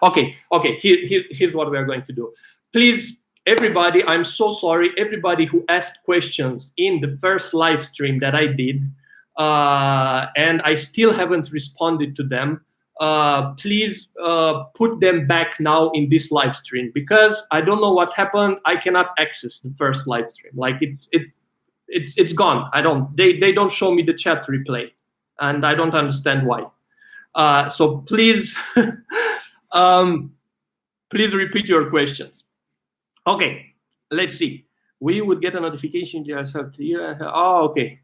Okay. Here's what we are going to do. Please, everybody, I'm so sorry. Everybody who asked questions in the first live stream that I did, and I still haven't responded to them. Please put them back now in this live stream, because I don't know what happened. I cannot access the first live stream. Like it's gone. They don't show me the chat replay, and I don't understand why. So please, please repeat your questions. Okay, let's see. We would get a notification. Oh, okay.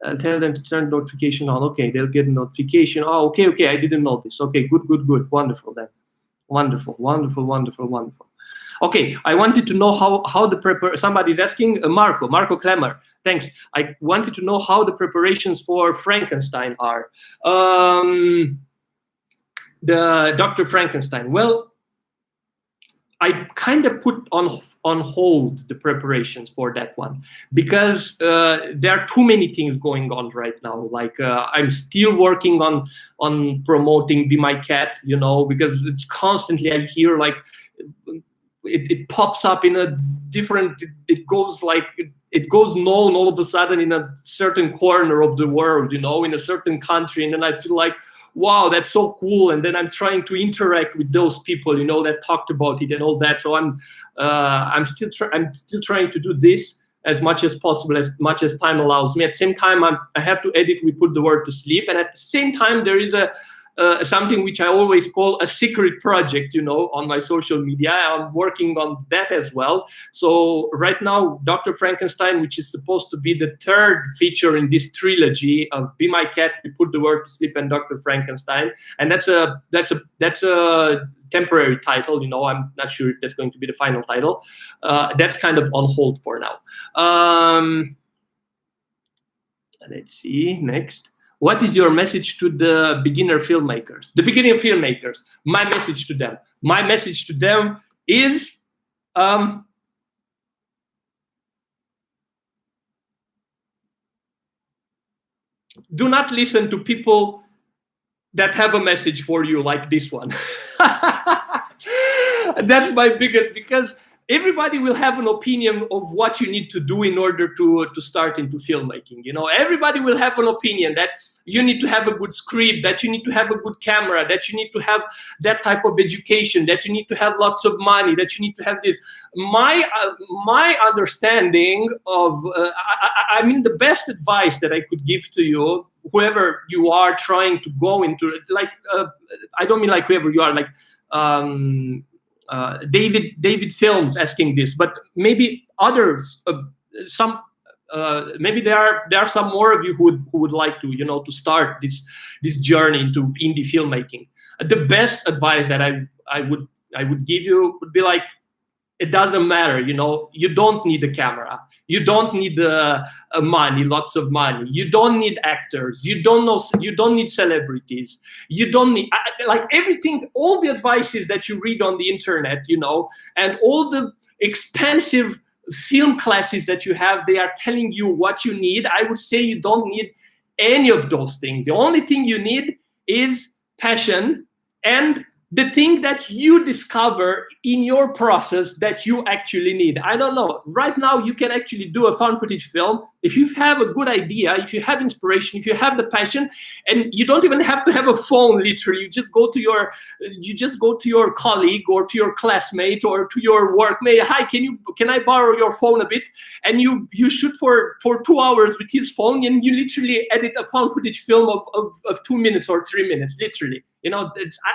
I'll tell them to turn notification on. Okay, they'll get a notification. Oh, okay. I didn't notice. Okay, good. Wonderful then. Wonderful. Okay, I wanted to know how the somebody's asking, Marco Klemmer. Thanks. I wanted to know how the preparations for Frankenstein are. The Dr. Frankenstein. Well, I kind of put on hold the preparations for that one, because there are too many things going on right now. Like I'm still working on promoting Be My Cat, you know, because it's constantly I hear like it pops up in a different. It goes known all of a sudden in a certain corner of the world, you know, in a certain country, and then I feel like, wow, that's so cool. And then I'm trying to interact with those people, you know, that talked about it and all that. So I'm still trying to do this as much as possible, as much as time allows me. At the same time, I have to edit We Put the Word to Sleep, and at the same time, there is something which I always call a secret project, you know, on my social media. I'm working on that as well. So right now, Dr. Frankenstein, which is supposed to be the third feature in this trilogy of Be My Cat, We Put the Word to Sleep, and Dr. Frankenstein, and that's a temporary title, you know. I'm not sure if that's going to be the final title. That's kind of on hold for now. Let's see, next. What is your message to the beginner filmmakers? The beginner filmmakers, my message to them. My message to them is do not listen to people that have a message for you like this one. That's my biggest, because everybody will have an opinion of what you need to do in order to start into filmmaking. You know, everybody will have an opinion that you need to have a good script, that you need to have a good camera, that you need to have that type of education, that you need to have lots of money, that you need to have this. My understanding of, I mean, the best advice that I could give to you, whoever you are trying to go into, like, I don't mean like whoever you are, like, David Films asking this, but maybe others, maybe there are some more of you who would like to, you know, to start this journey into indie filmmaking. The best advice that I would give you would be like, it doesn't matter, you know, you don't need a camera, you don't need money, lots of money, you don't need actors, you don't need celebrities, you don't need like everything, all the advices that you read on the internet, you know, and all the expensive film classes that you have, they are telling you what you need. I would say you don't need any of those things. The only thing you need is passion and the thing that you discover in your process that you actually need. I don't know. Right now, you can actually do a found footage film if you have a good idea, if you have inspiration, if you have the passion, and you don't even have to have a phone. Literally, you just go to your colleague or to your classmate or to your workmate. Hi, can I borrow your phone a bit? And you shoot for 2 hours with his phone, and you literally edit a found footage film of 2 minutes or 3 minutes, literally. You know,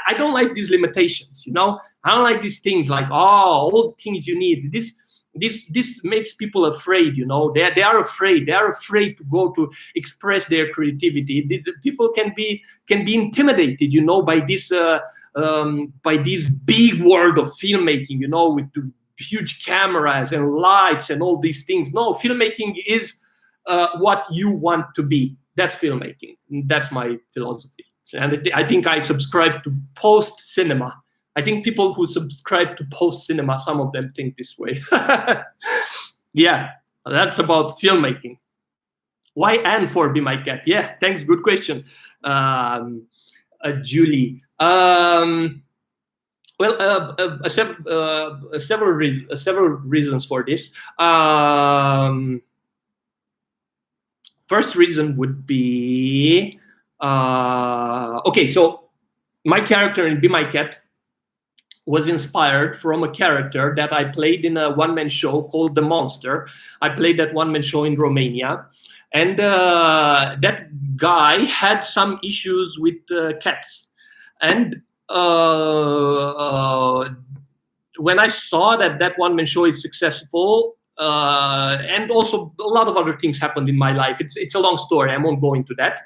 I don't like these limitations, you know. I don't like these things like, oh, all the things you need. This makes people afraid, you know. They are afraid. They are afraid to go to express their creativity. People can be intimidated, you know, by this big world of filmmaking, you know, with the huge cameras and lights and all these things. No, filmmaking is what you want to be. That's filmmaking. That's my philosophy. And I think I subscribe to post-cinema. I think people who subscribe to post-cinema, some of them think this way. Yeah, that's about filmmaking. Why Anne for Be My Cat? Yeah, thanks. Good question, Julie. Well, several reasons for this. First reason would be, okay, so my character in Be My Cat was inspired from a character that I played in a one-man show called The Monster. I played that one-man show in Romania. And that guy had some issues with cats. And when I saw that that one-man show is successful, and also a lot of other things happened in my life. It's a long story. I won't go into that.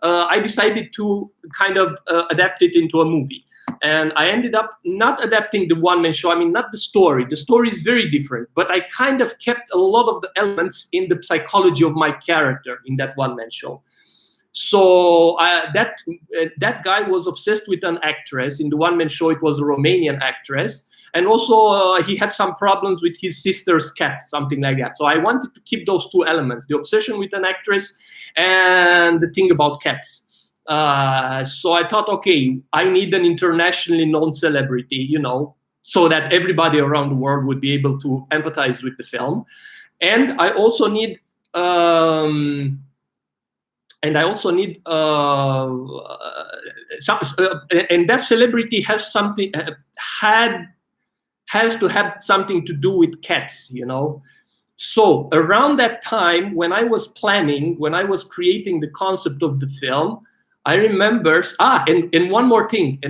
I decided to kind of adapt it into a movie. And I ended up not adapting the one-man show. I mean, not the story. The story is very different. But I kind of kept a lot of the elements in the psychology of my character in that one-man show. So that guy was obsessed with an actress. In the one-man show, it was a Romanian actress. And also, he had some problems with his sister's cat, something like that. So I wanted to keep those two elements, the obsession with an actress and the thing about cats. So I thought, okay, I need an internationally known celebrity, you know, so that everybody around the world would be able to empathize with the film. And I also need... and that celebrity has something, has to have something to do with cats, you know. So around that time, when I was planning, when I was creating the concept of the film, I remember, and one more thing,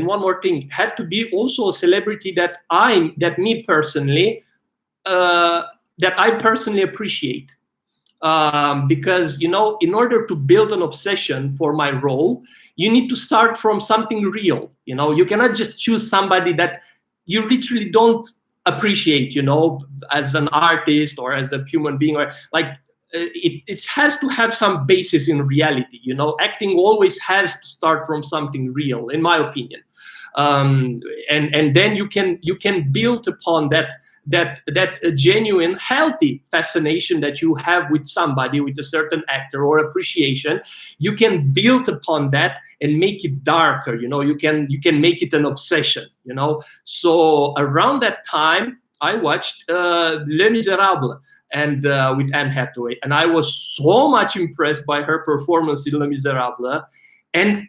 had to be also a celebrity that I personally appreciate. Because, you know, in order to build an obsession for my role, you need to start from something real. You know, you cannot just choose somebody that you literally don't appreciate, you know, as an artist or as a human being, or like it has to have some basis in reality. You know, acting always has to start from something real, in my opinion. And then you can build upon that genuine, healthy fascination that you have with somebody, with a certain actor or appreciation. You can build upon that and make it darker. You know, you can make it an obsession. You know, so around that time I watched Les Miserables and with Anne Hathaway, and I was so much impressed by her performance in Les Miserables. And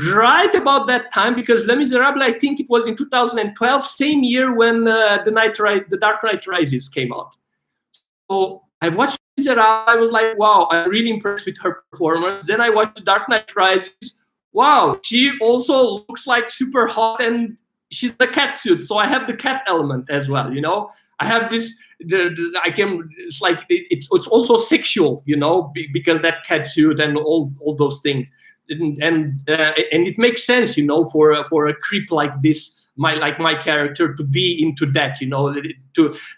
right about that time, because Les Miserables, I think it was in 2012, same year when The Dark Knight Rises came out. So I watched Les Miserables, I was like, wow, I'm really impressed with her performance. Then I watched The Dark Knight Rises. Wow, she also looks like super hot, and she's the cat suit. So I have the cat element as well, you know. I have this, it's like, it's also sexual, you know, because that cat suit and all those things. And it makes sense, you know, for a creep like this, my character, to be into that, you know,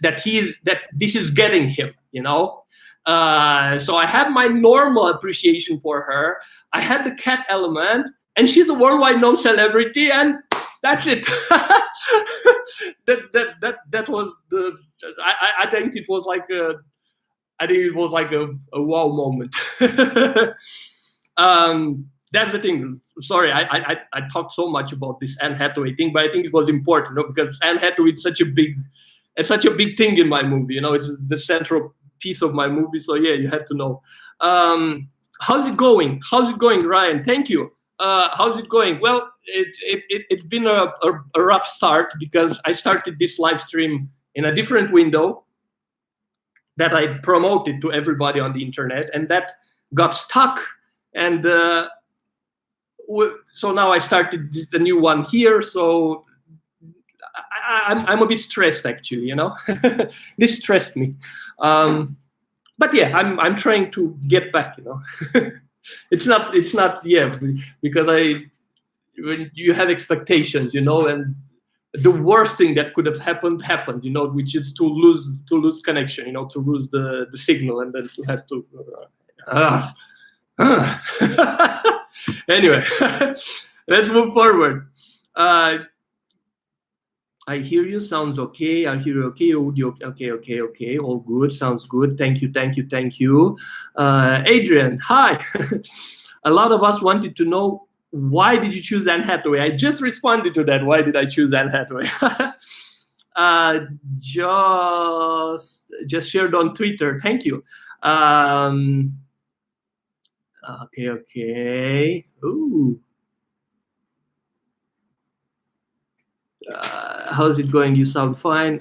that this is getting him, you know. So I have my normal appreciation for her. I had the cat element, and she's a worldwide known celebrity, and that's it. that was the. I think it was like a wow moment. That's the thing. Sorry, I talked so much about this Anne Hathaway thing, but I think it was important, you know, because Anne Hathaway is such a big thing in my movie. You know, it's the central piece of my movie. So yeah, you had to know. How's it going? How's it going, Ryan? Thank you. How's it going? Well, it's been a rough start, because I started this live stream in a different window that I promoted to everybody on the internet, and that got stuck. And so now I started the new one here. So I'm a bit stressed, actually, you know. This stressed me. But yeah, I'm trying to get back, you know. It's not yeah, because when you have expectations, you know, and the worst thing that could have happened, you know, which is to lose connection, you know, to lose the signal, and then to have to anyway. Let's move forward. I hear you, sounds okay. I hear you, okay. Audio, okay. All good, sounds good. Thank you. Adrian, hi. A lot of us wanted to know why did you choose Anne Hathaway? I just responded to that. Why did I choose Anne Hathaway? Just shared on Twitter. Thank you. Okay. Ooh. How's it going? You sound fine.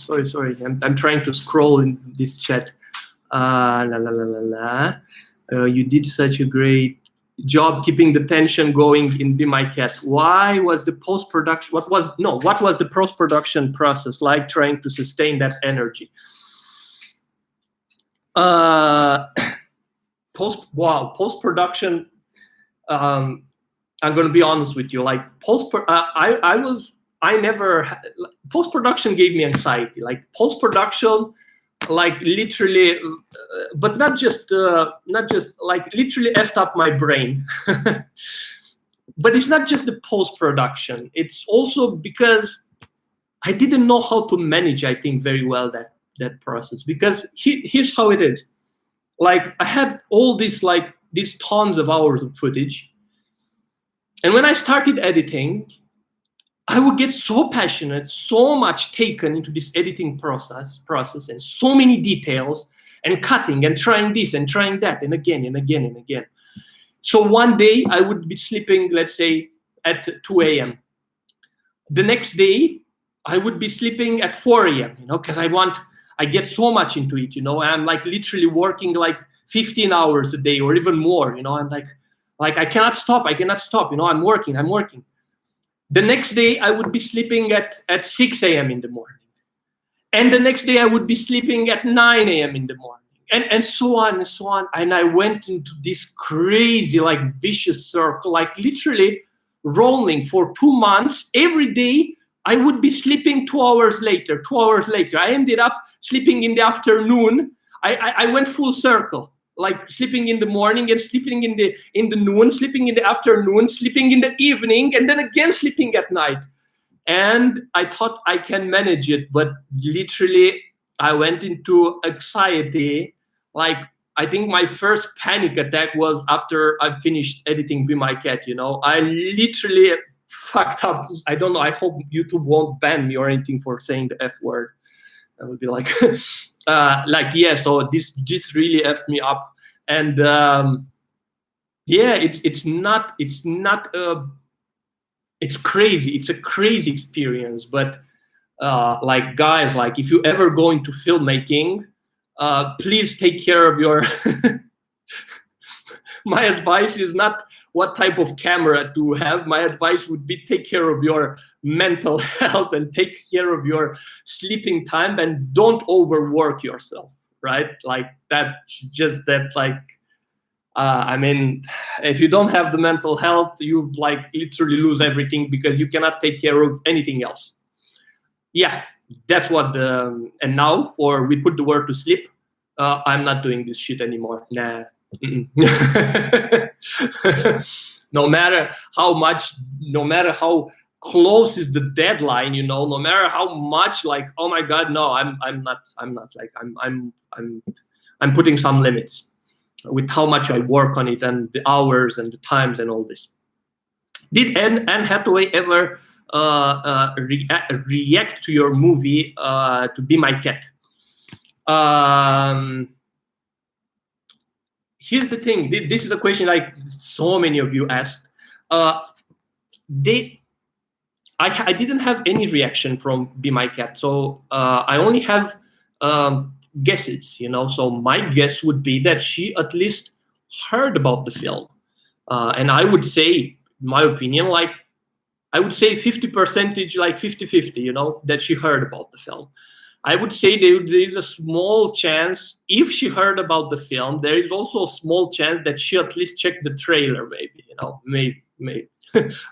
Sorry. I'm trying to scroll in this chat. You did such a great job keeping the tension going in Be My Cat. Why was the post-production? What was the post-production process like, trying to sustain that energy? Post-production. I'm gonna be honest with you. Like post-production gave me anxiety. Like post-production, like literally, but not just like literally effed up my brain. But it's not just the post-production. It's also because I didn't know how to manage, I think, very well that process. Because here's how it is. Like I had all these tons of hours of footage, and when I started editing, I would get so passionate, so much taken into this editing process, and so many details, and cutting, and trying this, and trying that, and again, and again, and again. So one day I would be sleeping, let's say, at 2 a.m. The next day I would be sleeping at 4 a.m., because I get so much into it, I'm like literally working like 15 hours a day or even more, I'm like I cannot stop, I'm working. The next day, I would be sleeping at 6 a.m. in the morning. And the next day, I would be sleeping at 9 a.m. in the morning. And so on and so on. And I went into this crazy, vicious circle, literally rolling for 2 months. Every day, I would be sleeping 2 hours later, 2 hours later. I ended up sleeping in the afternoon. I went full circle. Like sleeping in the morning and sleeping in the noon, sleeping in the afternoon, sleeping in the evening, and then again sleeping at night. And I thought I can manage it, but literally I went into anxiety. Like I think my first panic attack was after I finished editing Be My Cat. I literally fucked up. I don't know. I hope YouTube won't ban me or anything for saying the F word. I would be like, yeah. So this really effed me up, and yeah, it's crazy. It's a crazy experience. But guys, if you ever go into filmmaking, please take care of your. My advice is not what type of camera to have. My advice would be take care of your mental health and take care of your sleeping time, and don't overwork yourself, right? I mean, if you don't have the mental health, you literally lose everything because you cannot take care of anything else. Yeah, that's what and now we put the word to sleep. I'm not doing this shit anymore. Nah. No matter how close is the deadline, no matter how much oh my god, no, I'm putting some limits with how much I work on it and the hours and the times and all this. Did Anne Hathaway ever react to your movie to Be My Cat? Here's the thing. This is a question so many of you asked. I didn't have any reaction from Be My Cat, so I only have guesses. So my guess would be that she at least heard about the film, and I would say, in my opinion, I would say 50%, 50-50. That she heard about the film. I would say there is a small chance, if she heard about the film, there is also a small chance that she at least checked the trailer, maybe, maybe.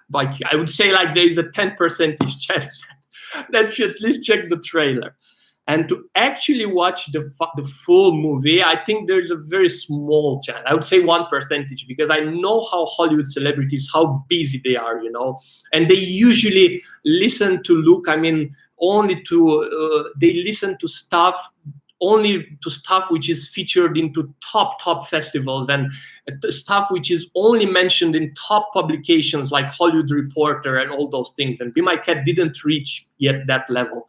But I would say there is a 10% chance that she at least checked the trailer. And to actually watch the full movie, I think there's a very small chance. I would say 1%, because I know how Hollywood celebrities, how busy they are, and they usually listen to they listen to stuff only to stuff which is featured into top festivals, and stuff which is only mentioned in top publications like Hollywood Reporter and all those things. And Be My Cat didn't reach yet that level.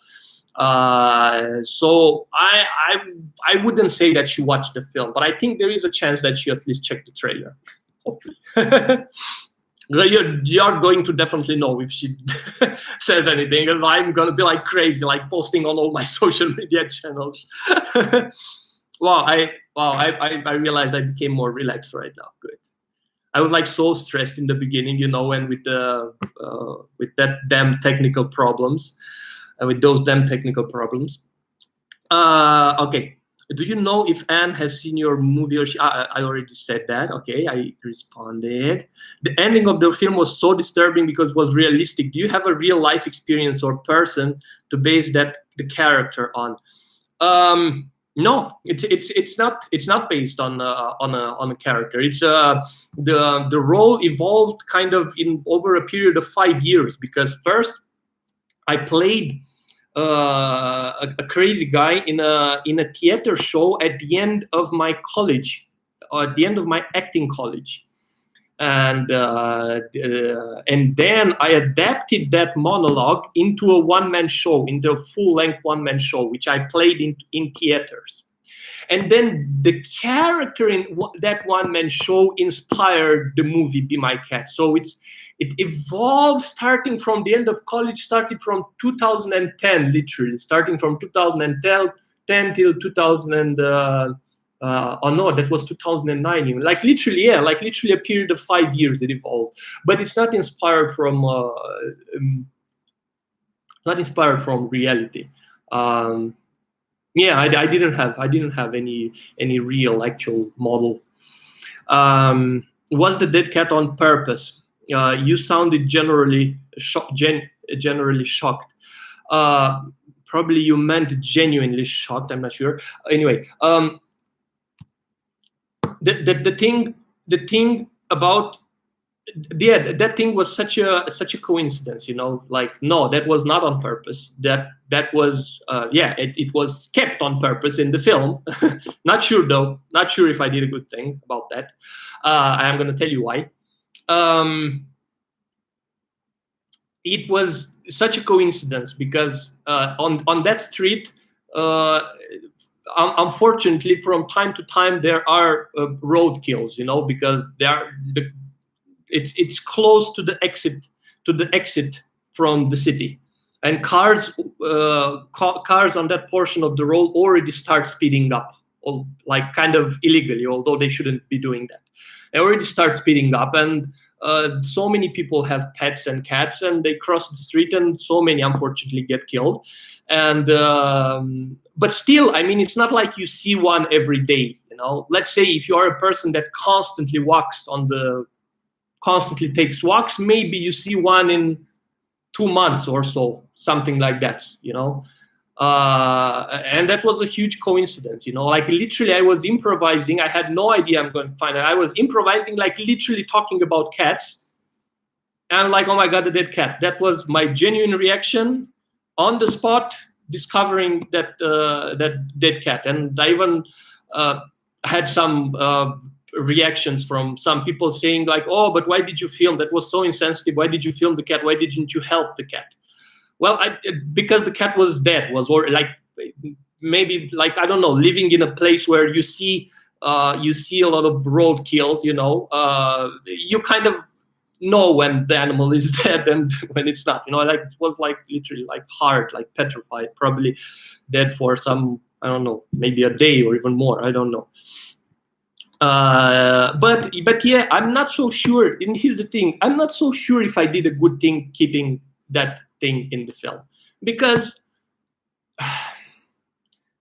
So I wouldn't say that she watched the film, but I think there is a chance that she at least checked the trailer. Hopefully. You're going to definitely know if she says anything, and I'm gonna be like crazy, like posting on all my social media channels. I realized I became more relaxed right now. Good. I was like so stressed in the beginning, you know, and with that damn technical problems. With those damn technical problems. Okay. Do you know if Anne has seen your movie? Or I already said that. Okay, I responded. The ending of the film was so disturbing because it was realistic. Do you have a real life experience or person to base the character on? No, it's not based on a character. It's the role evolved kind of in over a period of 5 years, because first I played a crazy guy in a theater show at the end of my college, or at the end of my acting college, and then I adapted that monologue into a one-man show, into a full-length one-man show, which I played in theaters. And then the character in that one-man show inspired the movie Be My Cat. So it evolved starting from the end of college, starting from 2010, literally, starting from 2010 till 2000 oh no, that was 2009 even. Like literally a period of 5 years it evolved. But it's not inspired from reality. Yeah, I didn't have any real actual model. Was the dead cat on purpose? You sounded generally shocked. Probably you meant genuinely shocked. I'm not sure. Anyway, the thing about that thing was such a coincidence, you know. Like, no, that was not on purpose. That was it was kept on purpose in the film. Not sure though. Not sure if I did a good thing about that. I'm gonna tell you why. It was such a coincidence because on that street, unfortunately, from time to time there are road kills, you know, because it's close to the exit from the city, and cars on that portion of the road already start speeding up, or like kind of illegally, although they shouldn't be doing that. They already start speeding up, and so many people have pets and cats, and they cross the street, and so many unfortunately get killed. And but still, I mean, it's not like you see one every day, you know. Let's say if you are a person that constantly takes walks, maybe you see one in 2 months or so, something like that, you know. And that was a huge coincidence, you know. Like literally, I was improvising. I had no idea I'm going to find it. I was improvising, like literally talking about cats. And I'm like, oh my God, the dead cat. That was my genuine reaction on the spot, discovering that dead cat. And I even had some reactions from some people saying like, oh, but why did you film? That was so insensitive. Why did you film the cat? Why didn't you help the cat? Well, because the cat was dead, or like maybe like, I don't know, living in a place where you see a lot of road kills, you know, you kind of know when the animal is dead and when it's not, you know. Like it was like literally like hard, like petrified, probably dead for some, I don't know, maybe a day or even more, I don't know. But yeah, I'm not so sure. And here's the thing: I'm not so sure if I did a good thing keeping that thing in the film, because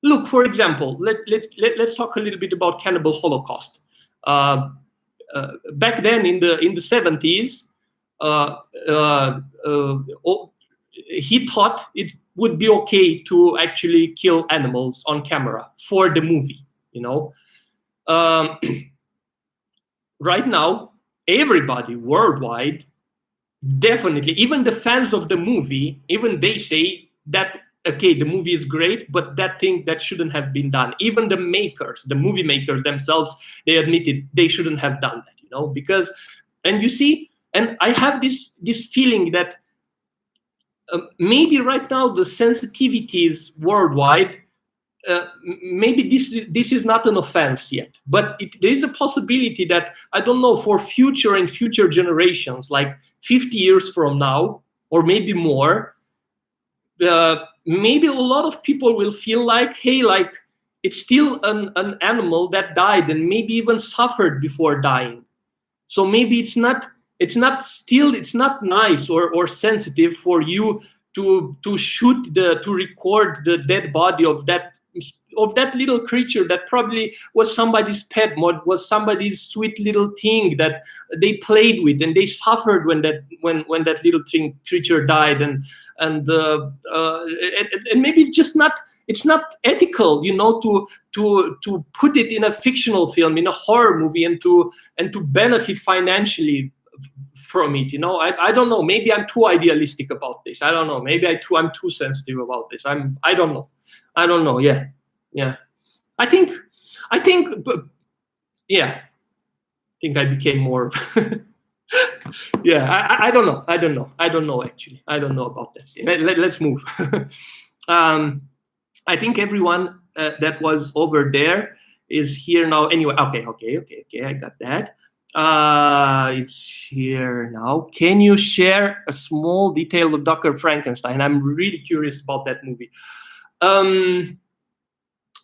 look, for example, let's talk a little bit about Cannibal Holocaust. Back then in the 70s, he thought it would be okay to actually kill animals on camera for the movie, you know. Right now, everybody worldwide, definitely, even the fans of the movie, even they say that okay, the movie is great, but that thing that shouldn't have been done. Even the movie makers themselves, they admitted they shouldn't have done that, you know, because, and you see, and I have this feeling that maybe right now the sensitivities worldwide, maybe this is not an offense yet, but there is a possibility that, I don't know, for future generations, like 50 years from now, or maybe more, maybe a lot of people will feel like, hey, like, it's still an animal that died and maybe even suffered before dying. So maybe it's not nice or sensitive for you to record the dead body of that little creature that probably was somebody's pet, was somebody's sweet little thing that they played with, and they suffered when that little creature died, and maybe it's not ethical, you know, to put it in a fictional film, in a horror movie, and to benefit financially from it, you know. I don't know, maybe I'm too idealistic about this. I don't know, maybe I'm too sensitive about this. I don't know. Yeah. I think I became more yeah, I don't know actually. I don't know about this. Let's move. I think everyone that was over there is here now anyway. Okay, I got that. It's here now. Can you share a small detail of Dr. Frankenstein? I'm really curious about that movie.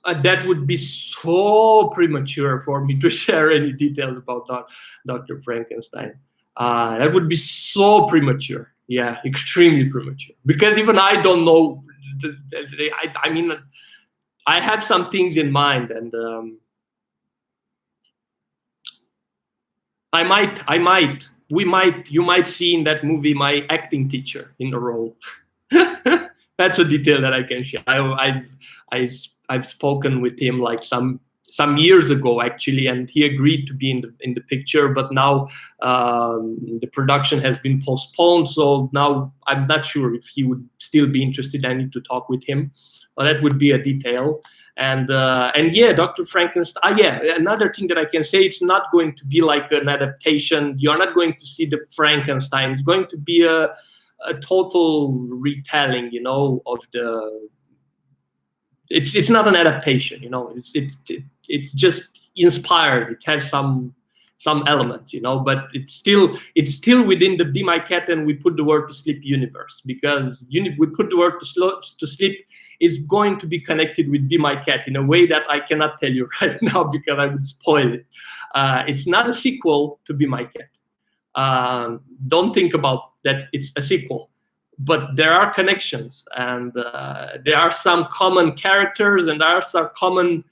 That would be so premature for me to share any details about Dr. Frankenstein. That would be so premature. Yeah, extremely premature. Because even I don't know. I mean, I have some things in mind, and you might see in that movie my acting teacher in the role. That's a detail that I can share. I've spoken with him like some years ago actually, and he agreed to be in the picture. But now the production has been postponed, so now I'm not sure if he would still be interested. I need to talk with him. That would be a detail. And yeah, Dr. Frankenstein. Yeah, another thing that I can say, it's not going to be like an adaptation. You're not going to see the Frankenstein. It's going to be a total retelling, you know, of the. It's not an adaptation, you know. It's just inspired. It has some elements, you know, but it's still within the Be My Cat and We Put the Word to Sleep universe, because We Put the Word to Sleep is going to be connected with Be My Cat in a way that I cannot tell you right now because I would spoil it. It's not a sequel to Be My Cat. Don't think about that it's a sequel. But there are connections, and there are some common characters, and there are some common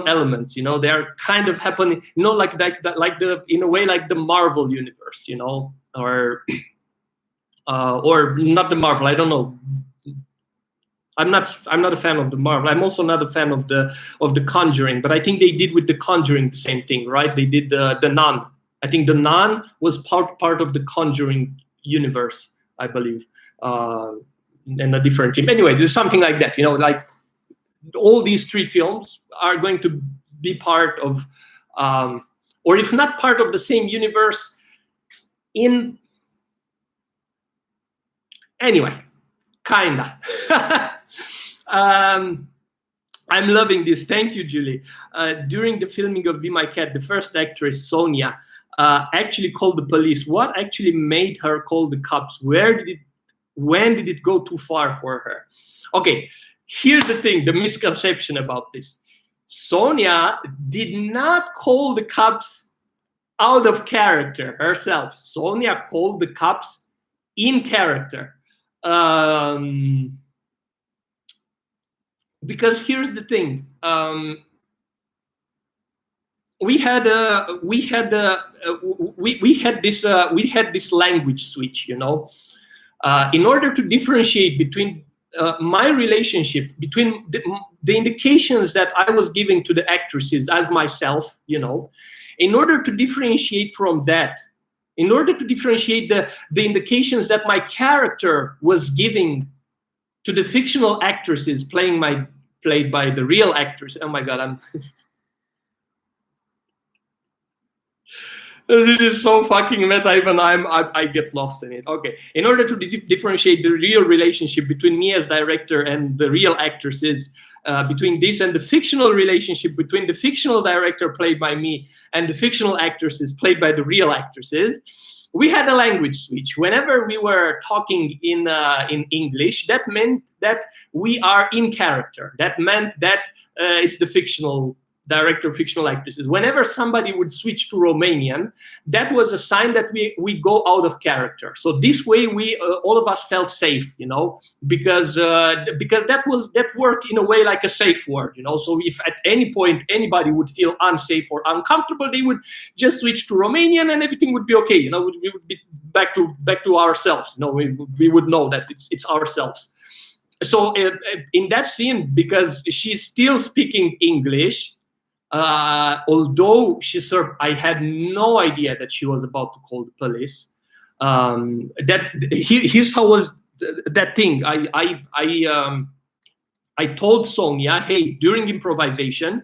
elements. You know, they are kind of happening. You know, like in a way like the Marvel universe. You know, or not the Marvel. I don't know. I'm not a fan of the Marvel. I'm also not a fan of the Conjuring. But I think they did with the Conjuring the same thing, right? They did the Nun. I think the Nun was part of the Conjuring universe, I believe, and a different team. Anyway, there's something like that, you know, like all these three films are going to be part of, or if not part of the same universe, anyway, kinda. I'm loving this. Thank you, Julie. During the filming of Be My Cat, the first actress, Sonia, actually called the police. What actually made her call the cops? When did it go too far for her? Okay, here's the thing, the misconception about this. Sonia did not call the cops out of character herself. Sonia called the cops in character. Because here's the thing. We had this language switch, you know, in order to differentiate between my relationship, between the indications that I was giving to the actresses as myself, you know, in order to differentiate from that, in order to differentiate the indications that my character was giving to the fictional actresses played by the real actors. Oh my God, this is so fucking meta, even I get lost in it. Okay, in order to differentiate the real relationship between me as director and the real actresses, between this and the fictional relationship between the fictional director played by me and the fictional actresses played by the real actresses, we had a language switch. Whenever we were talking in English, that meant that we are in character. That meant that it's the fictional director, fictional actresses. Whenever somebody would switch to Romanian, that was a sign that we go out of character. So this way, we all of us felt safe, you know, because that worked in a way like a safe word, you know. So if at any point anybody would feel unsafe or uncomfortable, they would just switch to Romanian and everything would be okay. You know, we would be back to ourselves. You know, we would know that it's ourselves. So in that scene, because she's still speaking English. Although I had no idea that she was about to call the police. Here's how was that thing. I told Sonia, hey, during improvisation,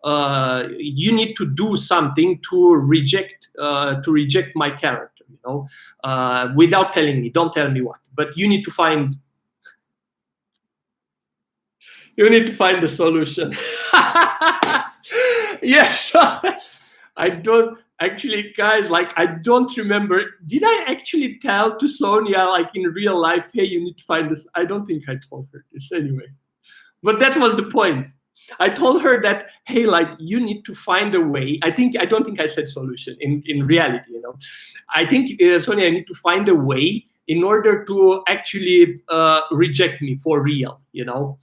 you need to do something to reject my character, you know, without telling me. Don't tell me what, but you need to find. You need to find the solution. Yes, I don't actually, guys. Like, I don't remember. Did I actually tell to Sonia, like in real life, hey, you need to find this? I don't think I told her this anyway. But that was the point. I told her that, hey, like, you need to find a way. I don't think I said solution in reality, you know. I think, Sonia, I need to find a way in order to actually reject me for real, you know.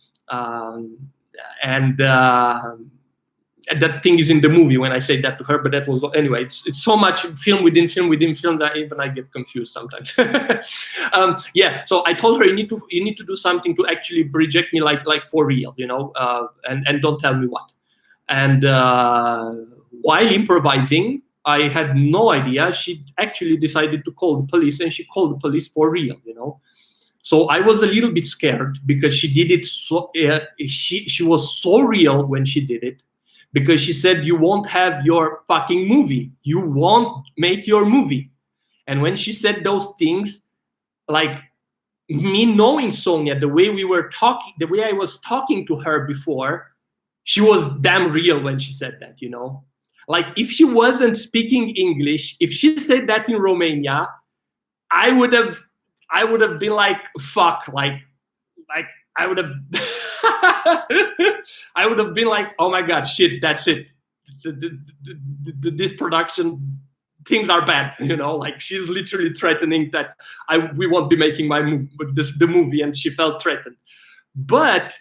That thing is in the movie when I say that to her, but that was anyway. It's so much film within film that even I get confused sometimes. Yeah, so I told her you need to do something to actually reject me like for real, you know, and don't tell me what. And while improvising, I had no idea. She actually decided to call the police, and she called the police for real, you know. So I was a little bit scared because she did it so. She was so real when she did it. Because she said, you won't have your fucking movie. You won't make your movie. And when she said those things, like me knowing Sonia, the way we were talking, the way I was talking to her before, she was damn real when she said that, you know? Like if she wasn't speaking English, if she said that in Romania, I would have been like, fuck, like I would have I would have been like, oh my God, shit, that's it. This production, things are bad, you know, like she's literally threatening that we won't be making the movie, and she felt threatened. But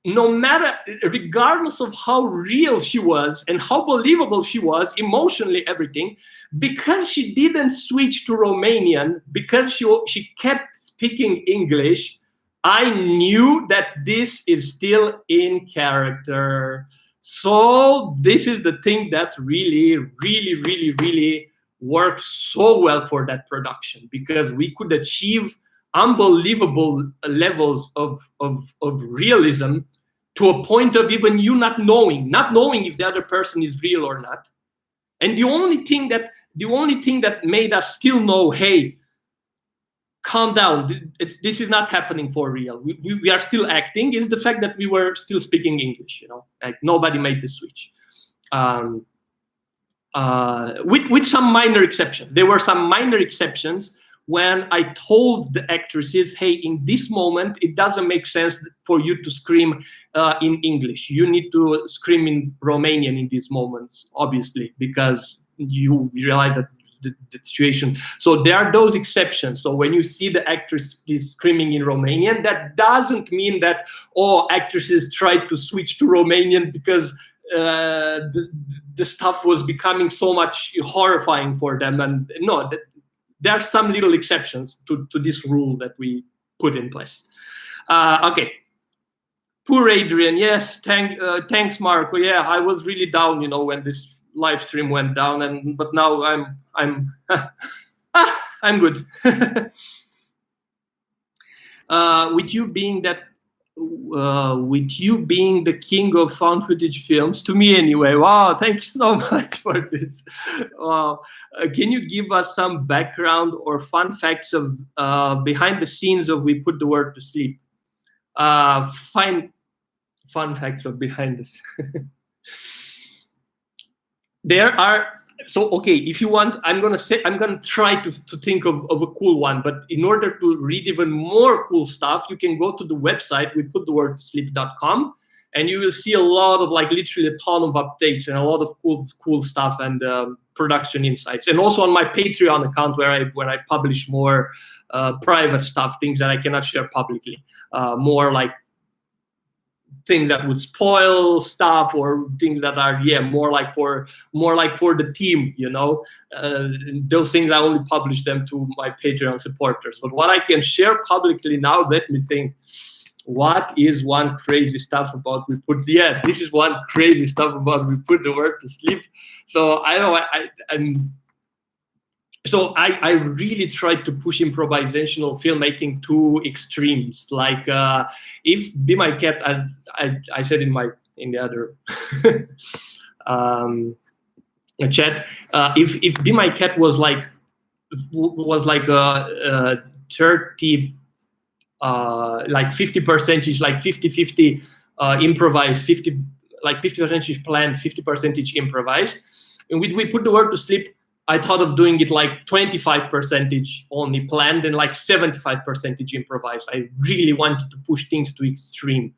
no matter, regardless of how real she was and how believable she was, emotionally, everything, because she didn't switch to Romanian, because she kept speaking English, I knew that this is still in character. So this is the thing that really, really, really, really worked so well for that production, because we could achieve unbelievable levels of realism to a point of even you not knowing if the other person is real or not. And the only thing that made us still know, hey, calm down, this is not happening for real. We are still acting, is the fact that we were still speaking English, you know, like nobody made the switch. With some minor exceptions. There were some minor exceptions when I told the actresses, hey, in this moment, it doesn't make sense for you to scream in English. You need to scream in Romanian in these moments, obviously, because you realize that the situation. So there are those exceptions. So when you see the actress is screaming in Romanian, that doesn't mean that all actresses tried to switch to Romanian because the stuff was becoming so much horrifying for them. And no, there are some little exceptions to this rule that we put in place. Okay. Poor Adrian. Yes, thanks, Marco. Yeah, I was really down, you know, when this live stream went down, but now I'm good. with you being that, with you being the king of found footage films, to me anyway. Wow, thank you so much for this. Wow. Can you give us some background or fun facts of behind the scenes of We Put the Word to Sleep? Fun facts of behind this. There are, so okay, if you want, I'm gonna try to think of a cool one, but in order to read even more cool stuff, you can go to the website, weputthewordtosleep.com, and you will see a lot of, like, literally a ton of updates and a lot of cool stuff and production insights. And also on my Patreon account, where I publish more private stuff, things that I cannot share publicly, more like things that would spoil stuff, or things that are more like for the team, you know. Those things I only publish them to my Patreon supporters. But what I can share publicly now, let me think. What is one crazy stuff about We Put? Yeah, this is one crazy stuff about We Put the Word to Sleep. So I really tried to push improvisational filmmaking to extremes. Like, if Be My Cat, I said in the other chat, if Be My Cat was like 30, like 50%, like 50-50 improvised, 50% planned, 50% improvised. And we Put the Word to Sleep, I thought of doing it like 25% only planned and like 75% improvised. I really wanted to push things to extreme,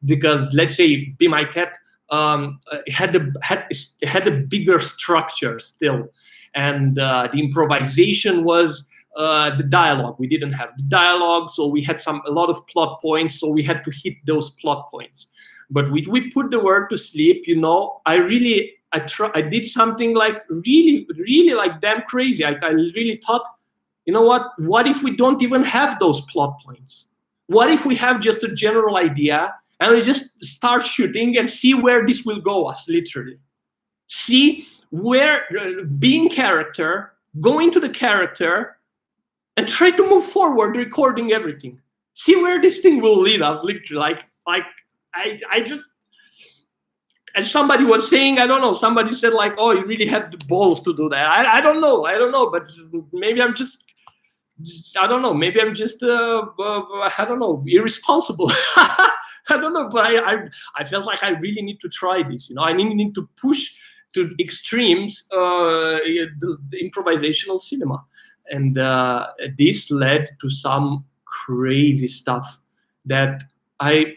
because let's say Be My Cat had a bigger structure still, and the improvisation was the dialogue. We didn't have the dialogue, so we had a lot of plot points, so we had to hit those plot points. But we Put the Word to Sleep, you know, I did something like really like damn crazy. I really thought, you know what if we don't even have those plot points? What if we have just a general idea and we just start shooting and see where this will go us, literally. See where, being character, go into the character and try to move forward, recording everything. See where this thing will lead us, literally. Like I just, as somebody was saying, I don't know, somebody said like, oh, you really have the balls to do that. I don't know, but maybe I'm just, I don't know, maybe I'm just, I don't know, irresponsible. I don't know, but I felt like I really need to try this, you know. I need to push to extremes the improvisational cinema. And this led to some crazy stuff that I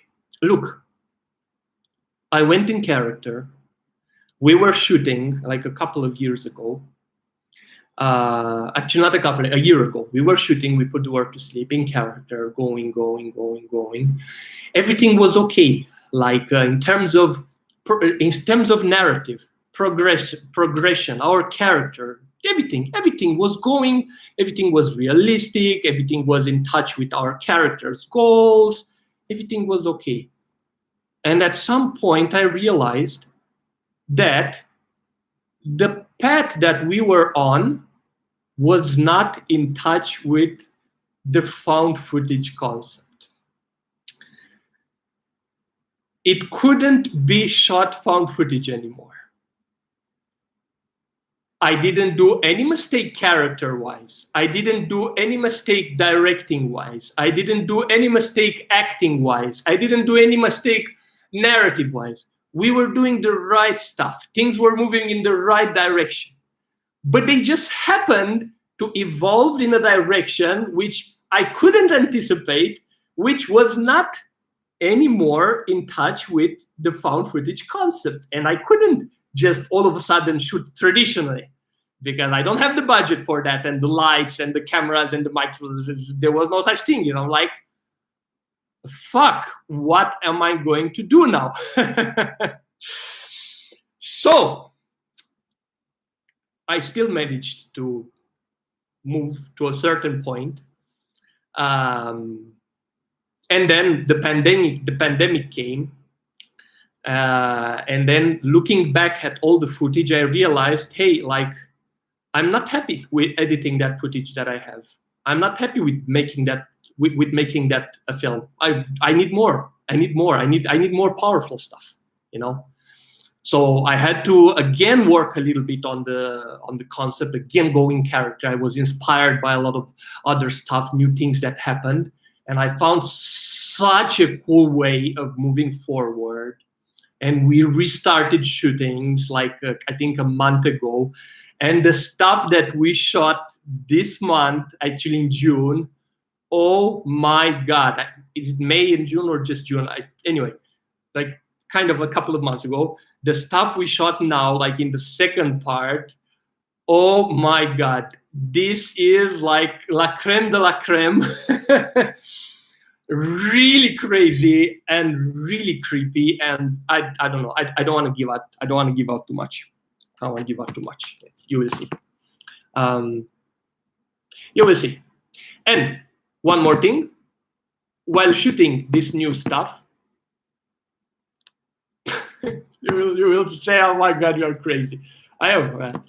went in character. We were shooting like a couple of years ago. Actually, not a year ago. We were shooting, We Put the Word to Sleep in character, going. Everything was okay. Like in terms of narrative, progression, our character, everything was going, everything was realistic, everything was in touch with our character's goals, everything was okay. And at some point I realized that the path that we were on was not in touch with the found footage concept. It couldn't be shot found footage anymore. I didn't do any mistake character-wise. I didn't do any mistake directing-wise. I didn't do any mistake acting-wise. I didn't do any mistake narrative-wise. We were doing the right stuff. Things were moving in the right direction. But they just happened to evolve in a direction which I couldn't anticipate, which was not anymore in touch with the found footage concept. And I couldn't just all of a sudden shoot traditionally, because I don't have the budget for that, and the lights and the cameras and the microphones. There was no such thing, you know, like, fuck, what am I going to do now? So I still managed to move to a certain point. And then the pandemic came. And then looking back at all the footage, I realized, hey, like, I'm not happy with editing that footage that I have. I'm not happy with making that with making that a film. I need more. I need more powerful stuff, you know. So I had to again work a little bit on the concept, again go in character. I was inspired by a lot of other stuff, new things that happened, and I found such a cool way of moving forward. And we restarted shootings like I think a month ago, and the stuff that we shot this month, actually in June, oh my God, is it May and June or just June? Anyway, like kind of a couple of months ago. The stuff we shot now, like in the second part, oh my God, this is like la creme de la creme. Really crazy and really creepy. And I don't know. I don't want to give out. I don't want to give out too much. I don't want to give out too much. You will see. You will see. And one more thing. While shooting this new stuff, you will say, oh my God, you're crazy. I am, man.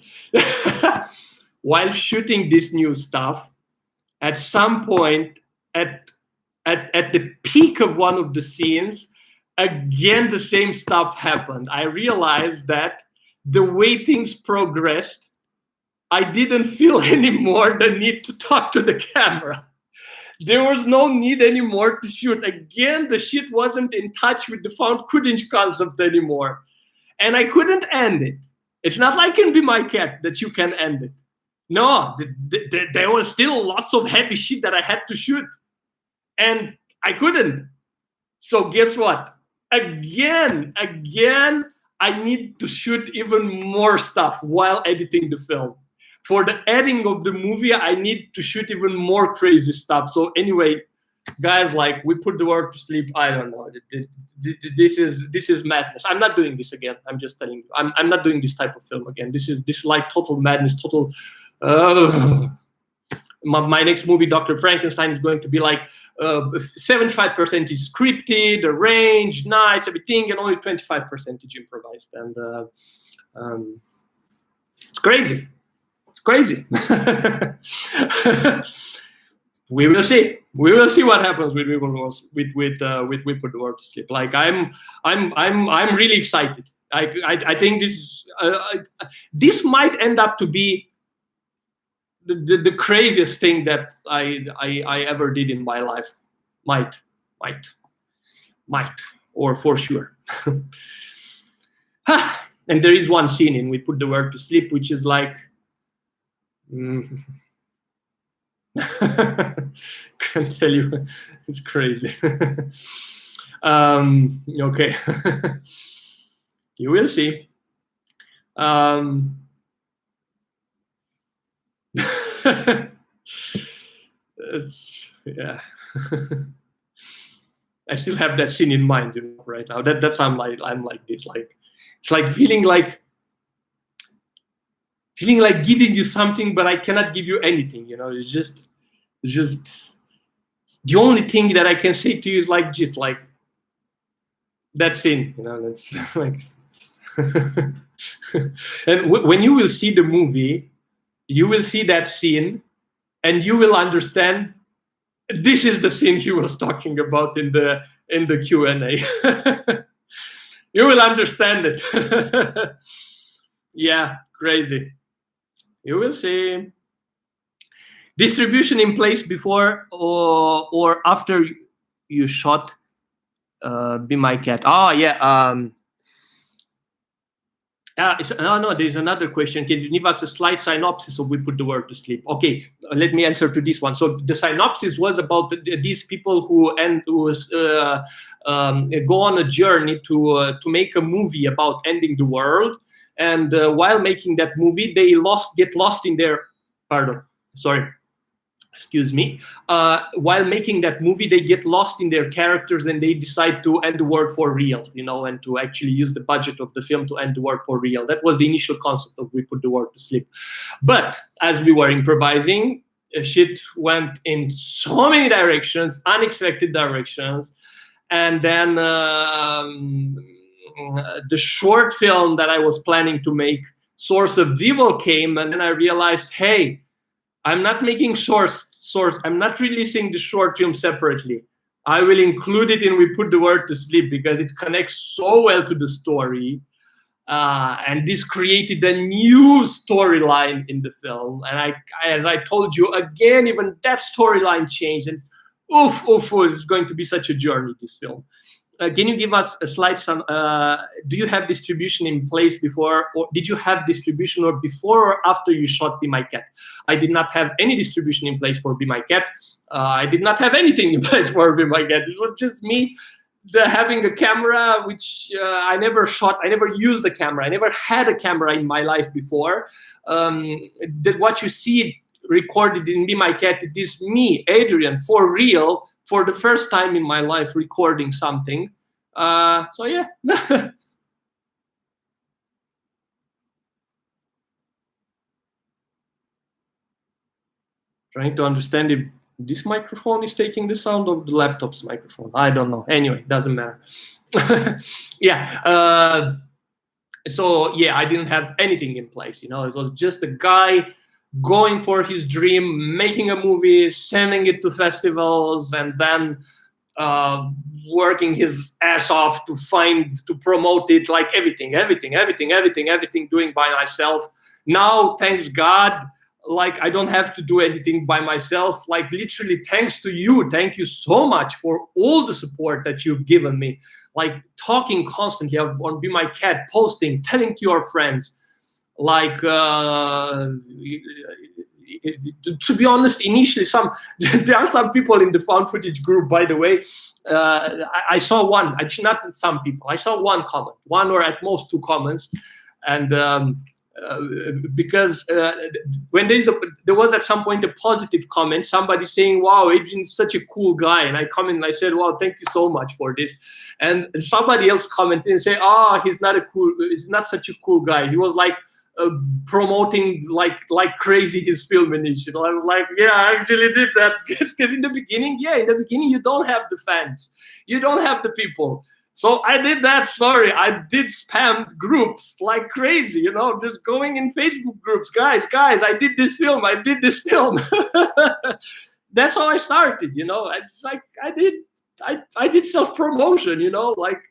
While shooting this new stuff, at some point, at the peak of one of the scenes, again, the same stuff happened. I realized that the way things progressed, I didn't feel anymore the need to talk to the camera. There was no need anymore to shoot. Again, the shit wasn't in touch with the found footage concept anymore. And I couldn't end it. It's not like in Be My Cat that you can end it. No, there was still lots of heavy shit that I had to shoot. And I couldn't. So guess what? Again, I need to shoot even more stuff while editing the film. For the editing of the movie, I need to shoot even more crazy stuff. So anyway, guys, like, we put the world to sleep. I don't know. This is madness. I'm not doing this again. I'm just telling you. I'm not doing this type of film again. This is like total madness. Total. My next movie, Dr. Frankenstein, is going to be like 75% is scripted, arranged, nice, everything, and only 25% is improvised. And it's crazy. It's crazy. We will see. We will see what happens with We Put the World to Sleep. Like I'm really excited. I think this might end up to be the craziest thing that I ever did in my life. Might, or for sure. And there is one scene in We Put the World to Sleep, which is like, can't tell you, it's crazy. Okay. You will see. Yeah. I still have that scene in mind, right now. That's I'm like this. Like, it's like feeling like giving you something, but I cannot give you anything. It's just the only thing that I can say to you is like just like that scene. That's like. And when you will see the movie, you will see that scene, and you will understand. This is the scene he was talking about in the Q&A. You will understand it. Yeah, crazy. You will see. Distribution in place before or after you shot Be My Cat. Oh yeah. No, there's another question. Can you give us a slight synopsis of We Put the World to Sleep? Okay, let me answer to this one. So the synopsis was about these people who go on a journey to make a movie about ending the world, and while making that movie, they get lost in their. Excuse me. While making that movie, they get lost in their characters, and they decide to end the world for real, and to actually use the budget of the film to end the world for real. That was the initial concept of We Put the World to Sleep. But as we were improvising, shit went in so many directions, unexpected directions. And then the short film that I was planning to make, Source of Evil, came, and then I realized, hey, I'm not making short source. I'm not releasing the short film separately. I will include it in We Put the World to Sleep because it connects so well to the story. And this created a new storyline in the film. And as I told you, again, even that storyline changed. And it's going to be such a journey, this film. Can you give us a slide? Do you have distribution in place before, or did you have distribution or before or after you shot Be My Cat? I did not have any distribution in place for Be My Cat. I did not have anything in place for Be My Cat. It was just me having a camera, which I never shot. I never used a camera. I never had a camera in my life before. That what you see recorded in Be My Cat, it is me, Adrian, for real, for the first time in my life recording something. So yeah. Trying to understand if this microphone is taking the sound of the laptop's microphone. I don't know. Anyway, doesn't matter. Yeah. So yeah, I didn't have anything in place. You know, it was just a guy going for his dream, making a movie, sending it to festivals, and then working his ass off to promote it, like everything, doing by myself. Now, thanks God, like I don't have to do anything by myself. Like literally, thanks to you. Thank you so much for all the support that you've given me. Like talking constantly on Be My Cat, posting, telling to your friends. Like to be honest, initially there are some people in the found footage group, by the way. I saw one, actually not some people, I saw one comment, one or at most two comments. And because when there was at some point a positive comment, somebody saying, wow, Adrian's such a cool guy. And I commented and I said, wow, thank you so much for this. And somebody else commented and said, he's not such a cool guy. He was like promoting like crazy his film initiative. I was like, yeah, I actually did that. Because in the beginning, you don't have the fans. You don't have the people. So I did that. Sorry, I did spam groups like crazy, you know, just going in Facebook groups. Guys, I did this film. That's how I started, you know. I did self-promotion, you know, like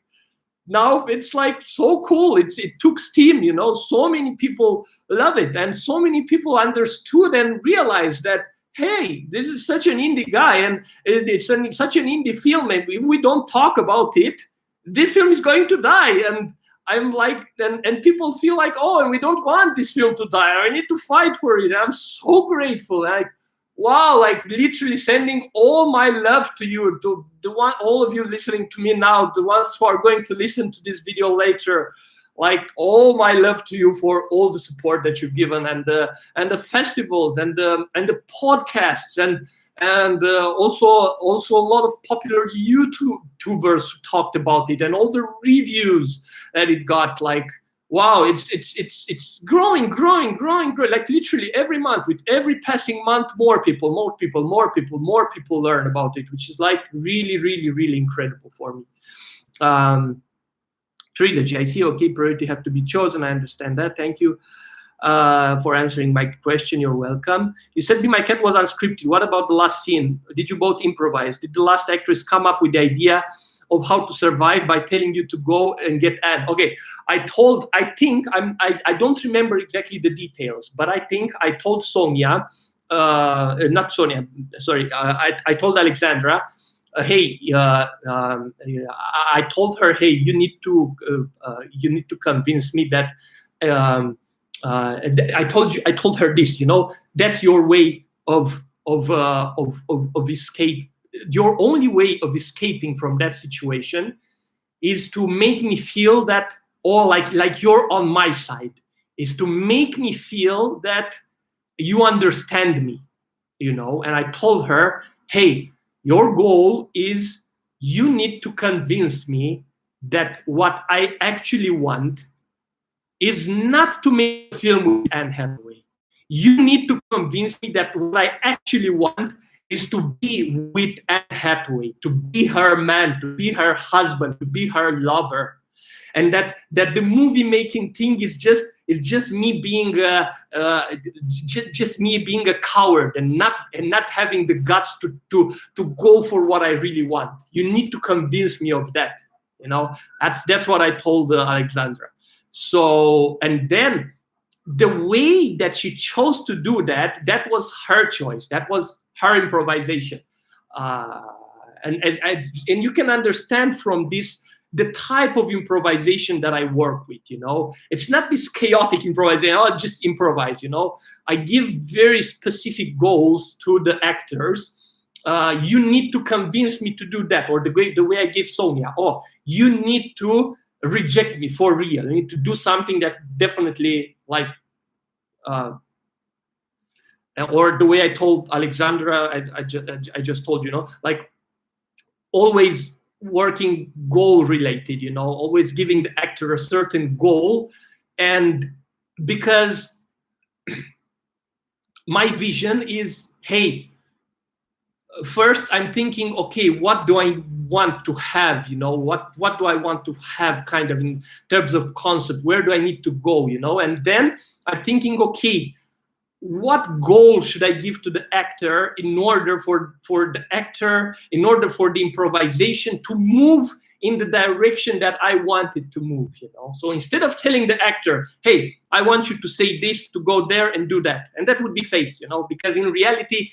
now it's like so cool. It took steam, you know. So many people love it, and so many people understood and realized that, hey, this is such an indie guy, and it's such an indie film, and if we don't talk about it, this film is going to die. And I'm like, and people feel like, and we don't want this film to die. I need to fight for it. And I'm so grateful. Like, wow, like literally sending all my love to you, to all of you listening to me now, the ones who are going to listen to this video later. Like all my love to you for all the support that you've given, and the festivals and the podcasts and also a lot of popular YouTubers who talked about it, and all the reviews that it got. Like, wow, it's growing. Like literally every month, with every passing month, more people learn about it, which is like really, really, really incredible for me. Trilogy, I see. Okay, priority have to be chosen. I understand that. Thank you for answering my question. You're welcome. You said Be My Cat was unscripted. What about the last scene? Did you both improvise? Did the last actress come up with the idea of how to survive by telling you to go and get Anne? Okay, I don't remember exactly the details, but I think I told Sonia, not Sonia, sorry, I told Alexandra, hey, I told her, hey, you need to convince me that. I told her this, you know, that's your way of escape. Your only way of escaping from that situation is to make me feel that, like you're on my side, is to make me feel that you understand me, you know. And I told her, hey, your goal is you need to convince me that what I actually want is not to make a film with Anne Hathaway. You need to convince me that what I actually want is to be with Anne Hathaway, to be her man, to be her husband, to be her lover. And that the movie making thing is just It's just me being just me being a coward and not having the guts to go for what I really want. You need to convince me of that. You know, that's what I told Alexandra. So, and then the way that she chose to do that was her choice. That was her improvisation. And you can understand from this the type of improvisation that I work with. You know, it's not this chaotic improvisation. I'll just improvise. You know, I give very specific goals to the actors. You need to convince me to do that, or the way I give Sonia. Oh, you need to reject me for real. You need to do something that definitely like. Or the way I told Alexandra, I just told, you know, like always working goal related, you know, always giving the actor a certain goal. And because my vision is, hey, first I'm thinking, okay, what do I want to have, you know, what do I want to have kind of in terms of concept, where do I need to go, you know? And then I'm thinking, okay, what goal should I give to the actor in order for the improvisation to move in the direction that I want it to move, you know? So instead of telling the actor, hey, I want you to say this, to go there and do that, and that would be fake, you know, because in reality,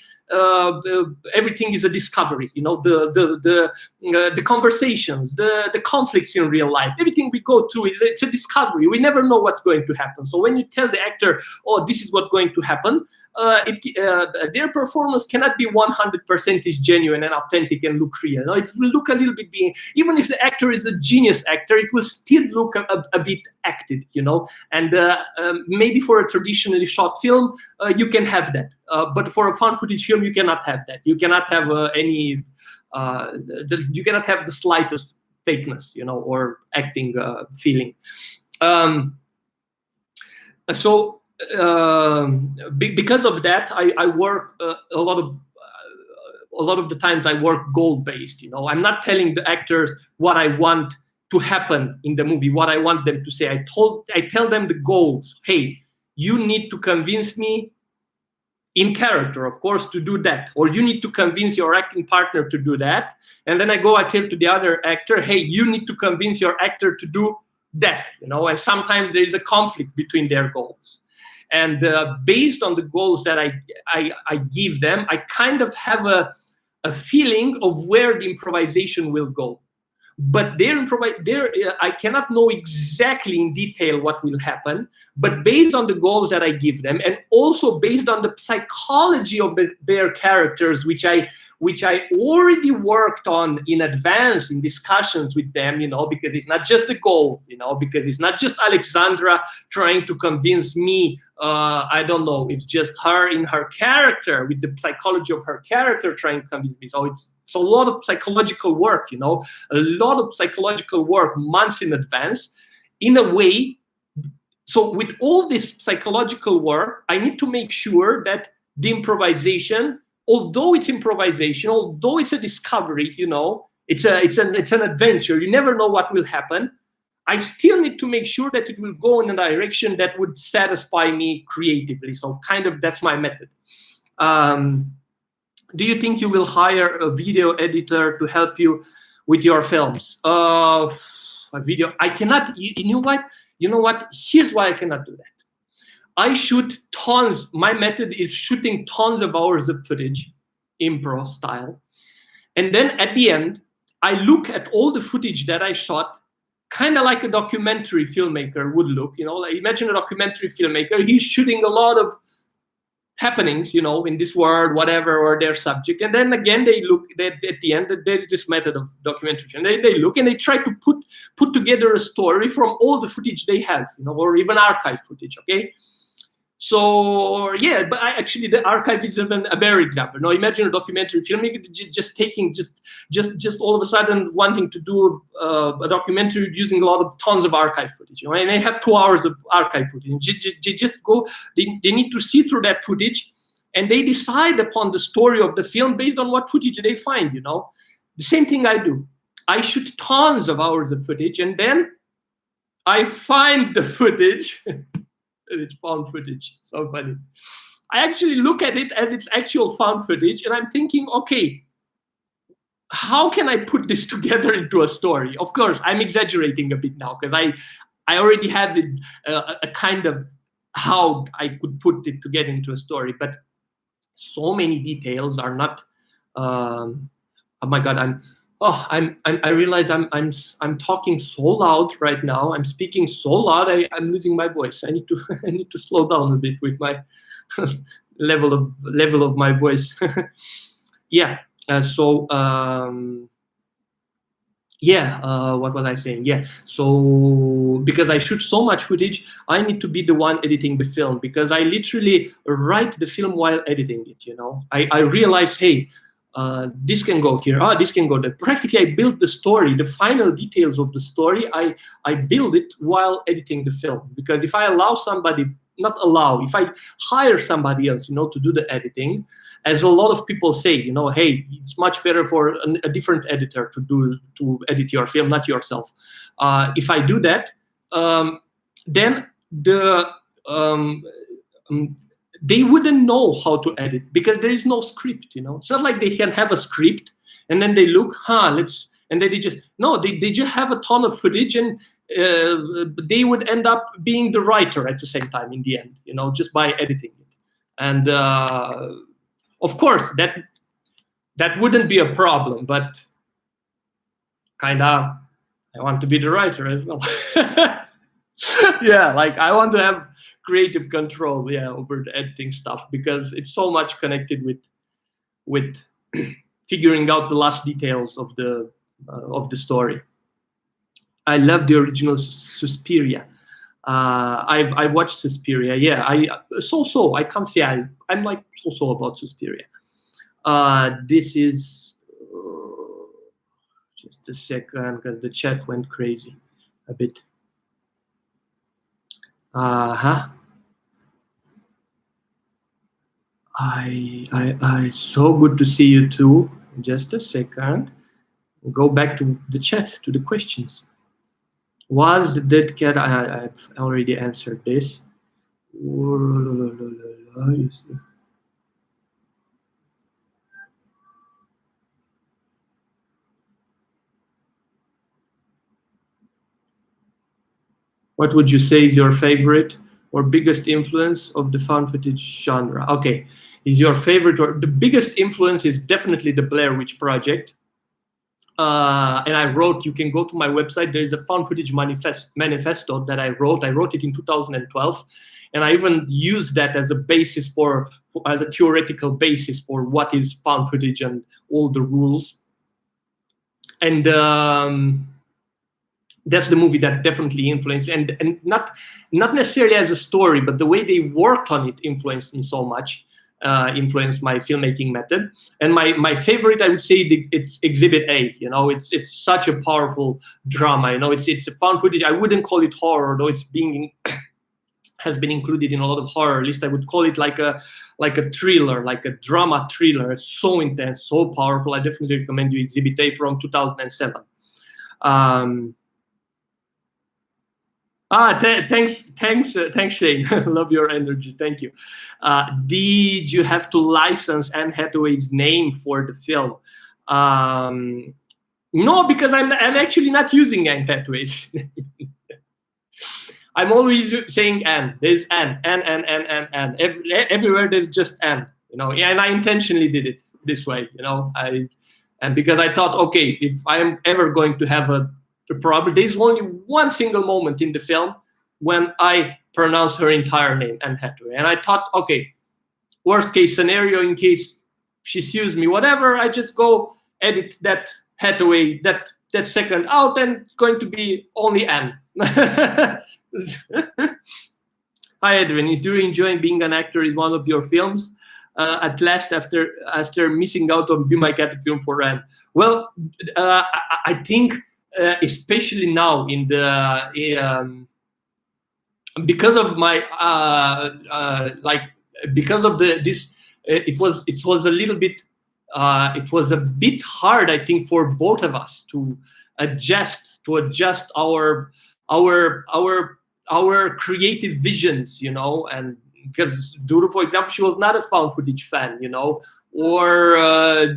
everything is a discovery, you know, the conversations, the conflicts in real life, everything we go through it's a discovery. We never know what's going to happen. So when you tell the actor, oh, this is what's going to happen, their performance cannot be 100% is genuine and authentic and look real. No, it will look a little bit even if the actor is a genius actor, it will still look a bit acted, you know. And maybe for a traditionally shot film, you can have that. But for a found footage film, you cannot have that. You cannot have you cannot have the slightest fakeness, you know, or acting feeling. So because of that, I work a lot of the times I work goal-based, you know. I'm not telling the actors what I want to happen in the movie, what I want them to say. I tell them the goals. Hey, you need to convince me in character, of course, to do that, or you need to convince your acting partner to do that. And then I tell to the other actor, hey, you need to convince your actor to do that, you know. And sometimes there is a conflict between their goals. And based on the goals that I give them, I kind of have a feeling of where the improvisation will go. But I cannot know exactly in detail what will happen, but based on the goals that I give them, and also based on the psychology of their characters, which I already worked on in advance in discussions with them, you know, because it's not just the goal, you know, because it's not just Alexandra trying to convince me, I don't know, it's just her in her character, with the psychology of her character trying to convince me. So it's a lot of psychological work, you know, a lot of psychological work months in advance, in a way. So with all this psychological work, I need to make sure that the improvisation, although it's improvisation, although it's a discovery, you know, it's an adventure. You never know what will happen. I still need to make sure that it will go in a direction that would satisfy me creatively. So kind of that's my method. Do you think you will hire a video editor to help you with your films? A video, I cannot. You know what? Here's why I cannot do that. I shoot tons. My method is shooting tons of hours of footage, improv style, and then at the end, I look at all the footage that I shot, kind of like a documentary filmmaker would look. You know, like imagine a documentary filmmaker. He's shooting a lot of happenings, you know, in this world, whatever, or their subject. And then again, they look at the end, there's this method of documentation. They look and they try to put together a story from all the footage they have, you know, or even archive footage, okay? So, yeah, but actually the archive is even a better example. Now, imagine a documentary filmmaker just taking, just all of a sudden wanting to do a documentary using a lot of tons of archive footage, you know, and they have 2 hours of archive footage. They need to see through that footage, and they decide upon the story of the film based on what footage they find, you know. The same thing I do. I shoot tons of hours of footage, and then I find the footage it's found footage. So funny. I actually look at it as it's actual found footage, and I'm thinking, okay, how can I put this together into a story? Of course, I'm exaggerating a bit now because I already have it, a kind of how I could put it together into a story, but so many details are not. Oh my God, I realize I'm talking so loud right now. I'm speaking so loud. I'm losing my voice. I need to slow down a bit with my level of my voice. Yeah. What was I saying? Yeah. So because I shoot so much footage, I need to be the one editing the film, because I literally write the film while editing it. You know, I realize, hey, this can go here. This can go there. Practically, I build the story, the final details of the story. I build it while editing the film, because if I allow somebody, not allow, if I hire somebody else, you know, to do the editing, as a lot of people say, you know, hey, it's much better for a different editor to edit your film, not yourself. If I do that, then they wouldn't know how to edit, because there is no script. You know, it's not like they can have a script and then they look, and then they just have a ton of footage, and they would end up being the writer at the same time in the end, you know, just by editing it. And of course, that wouldn't be a problem, but kinda, I want to be the writer as well. Yeah, like I want to have creative control, yeah, over the editing stuff, because it's so much connected with figuring out the last details of the story. I love the original Suspiria. I watched Suspiria. Yeah, I can't say I'm like so about Suspiria. This is just a second, because the chat went crazy a bit. I so good to see you too. Just a second. Go back to the chat, to the questions. Was the dead cat? I've already answered this. What would you say is your favorite or biggest influence of the found footage genre? Okay, is your favorite or the biggest influence is definitely the Blair Witch Project. And I wrote, you can go to my website, there is a found footage manifesto that I wrote. I wrote it in 2012. And I even used that as a basis as a theoretical basis for what is found footage and all the rules. And that's the movie that definitely influenced, and not necessarily as a story, but the way they worked on it influenced me so much, influenced my filmmaking method. And my favorite, I would say, it's Exhibit A. You know, it's such a powerful drama. You know, it's a found footage. I wouldn't call it horror, though it's being has been included in a lot of horror lists. I would call it like a thriller, like a drama thriller. It's so intense, so powerful. I definitely recommend you Exhibit A from 2007. Thanks, Shane. Love your energy. Thank you. Did you have to license Anne Hathaway's name for the film? No, because I'm actually not using Anne Hathaway's name. I'm always saying Anne. There's Anne. Everywhere there's just Anne. You know, and I intentionally did it this way. You know, and because I thought, okay, if I am ever going to have a problem, there's only one single moment in the film when I pronounce her entire name, Anne Hathaway. And I thought, okay, worst case scenario, in case she sues me, whatever, I just go edit that Hathaway, that second out, and it's going to be only Anne. Hi, Adrian. Is you enjoying being an actor in one of your films? At last, after missing out on Be My Cat film for Anne. Well, I think especially now in the because of my because of this, it was a little bit it was a bit hard, I think, for both of us to adjust our our creative visions, and because Duru, for example, she was not a found footage fan, or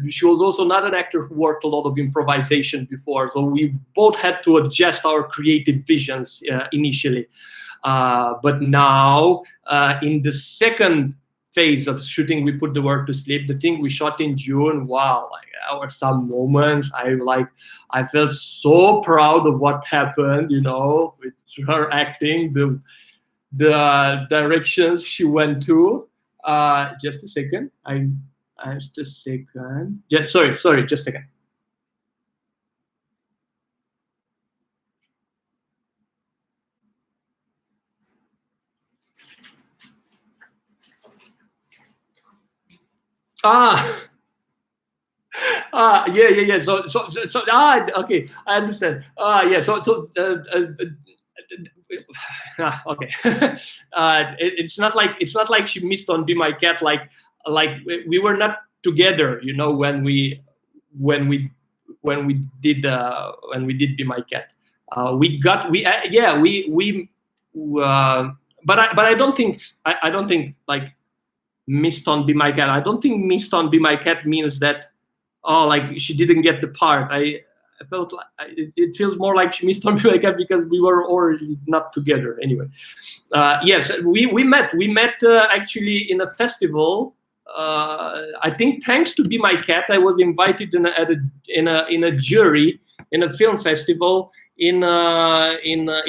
she was also not an actor who worked a lot of improvisation before. So we both had to adjust our creative visions initially. But now, in the second phase of shooting, we put the work to sleep. The thing we shot in June, wow, like there were some moments I felt so proud of what happened, with her acting, the directions she went to. Just a second. Just a second. Sorry, just a second. Yeah. So okay, I understand. Yeah. Okay. It's not like she missed on Be My Cat. Like we were not together, when we did Be My Cat. But I don't think like missed on Be My Cat. I don't think missed on Be My Cat means that like she didn't get the part. I felt like it feels more like she missed on Be My Cat because we were already not together anyway. Yes, we met actually in a festival. I think thanks to Be My Cat, I was invited in a jury in a film festival in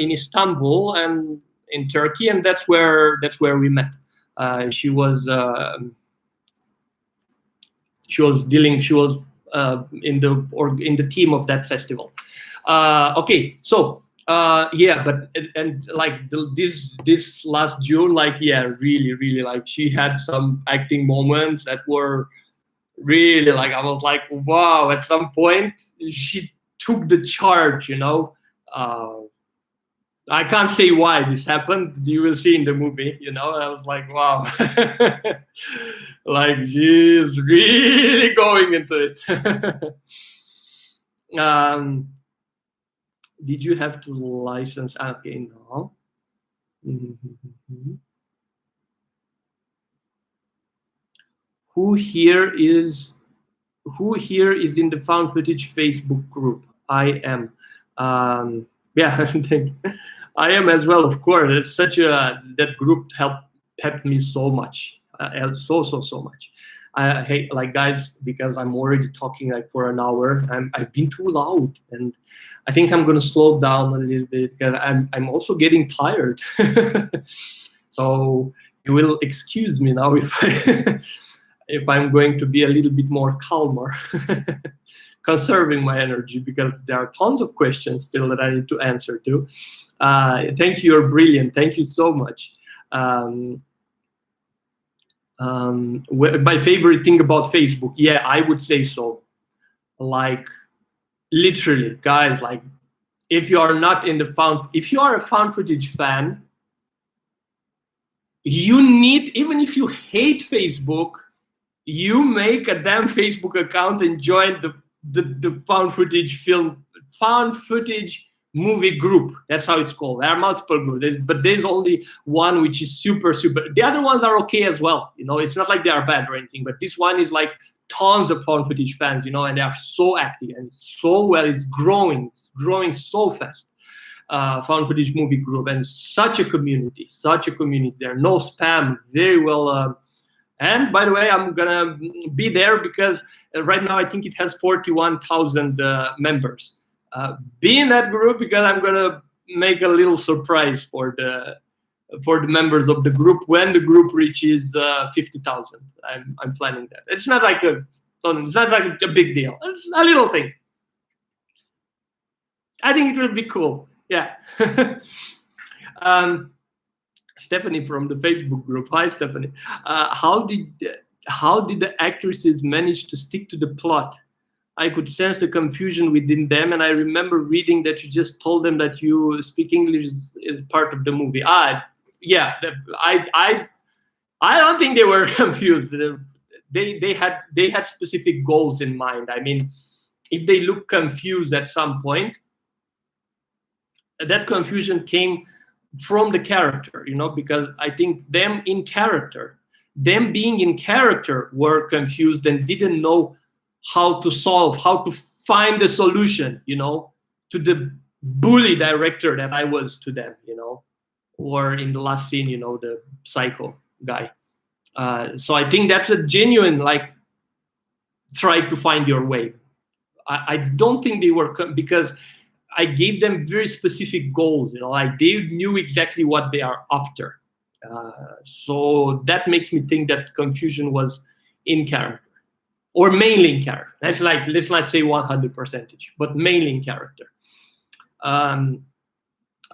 Istanbul and in Turkey, and that's where we met. She was in the team of that festival. Okay, so yeah, but and like this last June, like really like she had some acting moments that were really like I was like, wow. At some point, she took the charge. I can't say why this happened. You will see in the movie, I was like, wow. Like she's really going into it. Did you have to license? Okay, no. Who here is in the found footage Facebook group? I am. Yeah, I am as well, of course. It's that group helped me so much, so much. I hate, like, guys, because I'm already talking like for an hour. I've been too loud, and I think I'm gonna slow down a little bit because I'm also getting tired. So you will excuse me now if I'm going to be a little bit more calmer. Conserving my energy because there are tons of questions still that I need to answer to. Thank you, you're brilliant. Thank you so much. My favorite thing about Facebook, yeah, I would say so. Like, literally, guys, like, if you are a found footage fan, you need, even if you hate Facebook, you make a damn Facebook account and join the found footage movie group. That's how it's called. There are multiple groups, but there's only one which is super. The other ones are okay as well. It's not like they are bad or anything, but this one is like tons of found footage fans, and they are so active and so well. It's growing so fast. Found footage movie group, and such a community. There are no spam, very well. And by the way, I'm gonna be there because right now I think it has 41,000 members. Be in that group because I'm gonna make a little surprise for the members of the group when the group reaches 50,000. I'm planning that. It's not like a big deal. It's a little thing. I think it will be cool. Yeah. Stephanie from the Facebook group. Hi, Stephanie. How did the actresses manage to stick to the plot? I could sense the confusion within them, and I remember reading that you just told them that you speak English is part of the movie. Yeah, I don't think they were confused. They had specific goals in mind. I mean, if they look confused at some point, that confusion came from the character, you know, because I think them being in character were confused and didn't know how to solve, how to find the solution, you know, to the bully director that I was to them, you know, or in the last scene, you know, the psycho guy. So I think that's a genuine, like, try to find your way. I don't think they were, because I gave them very specific goals, you know, like they knew exactly what they are after. So that makes me think that confusion was in character, or mainly in character. That's like, let's not say 100%, but mainly in character.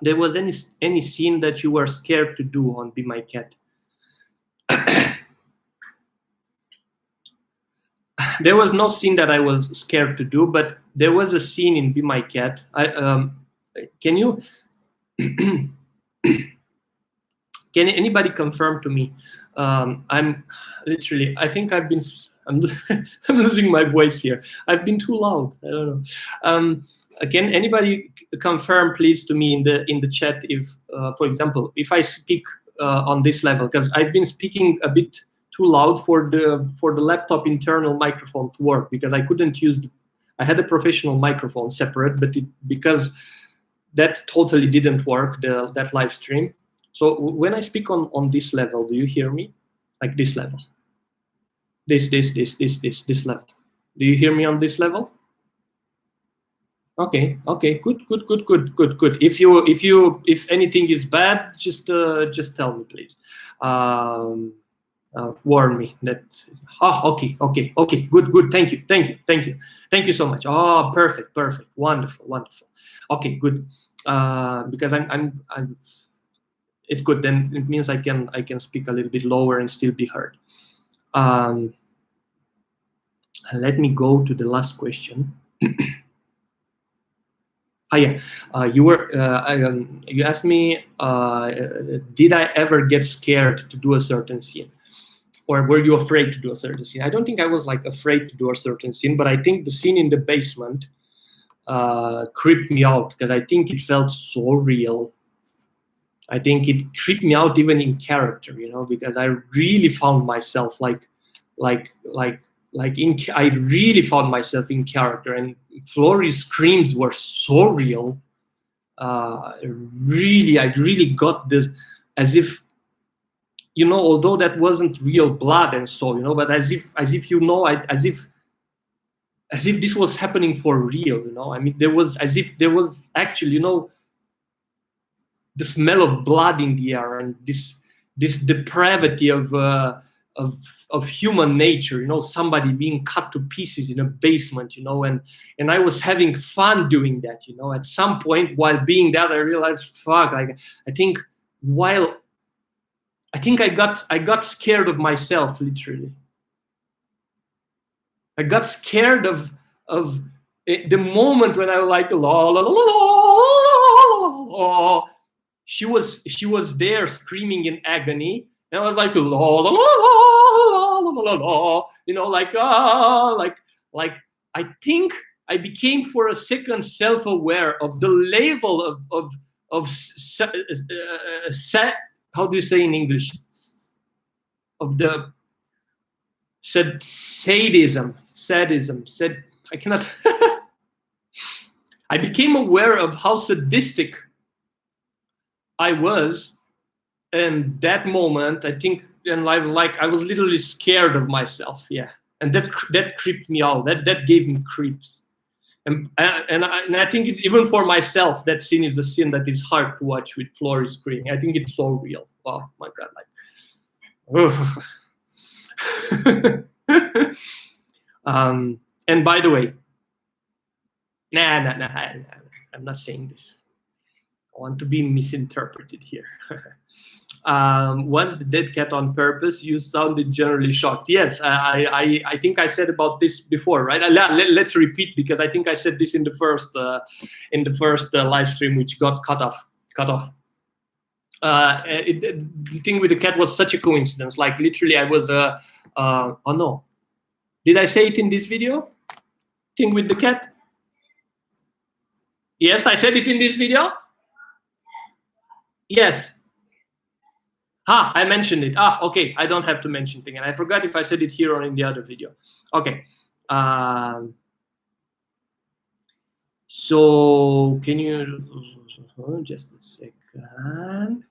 There was any scene that you were scared to do on Be My Cat? There was no scene that I was scared to do, but there was a scene in Be My Cat. Can you can anybody confirm to me? I'm literally, I think I'm losing my voice here. I've been too loud. I don't know. Can anybody confirm, please, to me in the chat if, for example, if I speak on this level, because I've been speaking a bit too loud for the laptop internal microphone to work, because I couldn't use I had a professional microphone separate, but because that totally didn't work, that live stream. So when I speak on this level, do you hear me? Like this level? This level. Do you hear me on this level? Okay, good. If anything is bad, just tell me, please. Warn me that. Oh, okay, good. Thank you so much. Oh, perfect, wonderful. Okay, good. Because I'm it's good. Then it means I can speak a little bit lower and still be heard. Let me go to the last question. Yeah, you asked me, did I ever get scared to do a certain scene, or were you afraid to do a certain scene? I don't think I was like afraid to do a certain scene, but I think the scene in the basement creeped me out, because I think it felt so real. I think it creeped me out even in character, you know, because I really found myself I really found myself in character, and Florie's screams were so real. I really got this, as if, you know, although that wasn't real blood and so, you know, but as if you know, as if this was happening for real, you know. I mean, there was actually, you know, the smell of blood in the air, and this depravity of human nature, you know, somebody being cut to pieces in a basement, you know, and I was having fun doing that, you know. At some point while being that, I realized, fuck, like, I think I got scared of myself, literally. I got scared of the moment when I was like, la la la la la la. She was there screaming in agony, and I was like, la la la la la la la, you know, like I think I became for a second self-aware of the level of how do you say in English? Of the sadism. I cannot. I became aware of how sadistic I was, and that moment, I think, and I was literally scared of myself, yeah, and that creeped me out. That gave me creeps, and I think it's, even for myself, that scene is a scene that is hard to watch with Flory screaming. I think it's so real. Oh my god, like. And by the way, I'm not saying this. I want to be misinterpreted here. Was the dead cat on purpose? You sounded generally shocked. Yes, I think I said about this before, right? Let's repeat, because I think I said this in the first live stream, which got cut off. The thing with the cat was such a coincidence. Like, literally, I was oh no, did I say it in this video? Thing with the cat? Yes, I said it in this video. Yes. I mentioned it. Okay. I don't have to mention it again. I forgot if I said it here or in the other video. Okay. So can you just a second?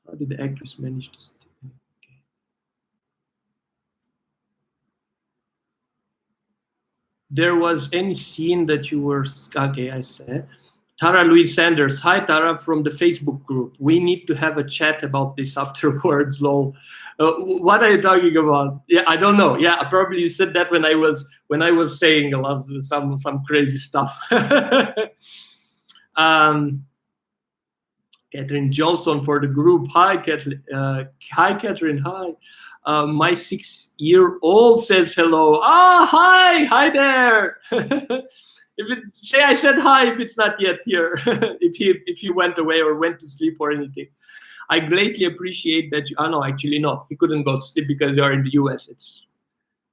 How did the actress manage to stay? Okay. There was any scene that you were okay? I said. Tara Louise Sanders. Hi, Tara, from the Facebook group. We need to have a chat about this afterwards, lol. What are you talking about? Yeah, I don't know. Yeah, probably you said that when I was saying a lot of some crazy stuff. Catherine Johnson for the group. Hi, Catherine. Hi, Catherine. Hi. My 6-year-old says hello. Hi there. Say I said hi if it's not yet here, if he went away or went to sleep or anything. I greatly appreciate that you. No, actually no, he couldn't go to sleep because you are in the US.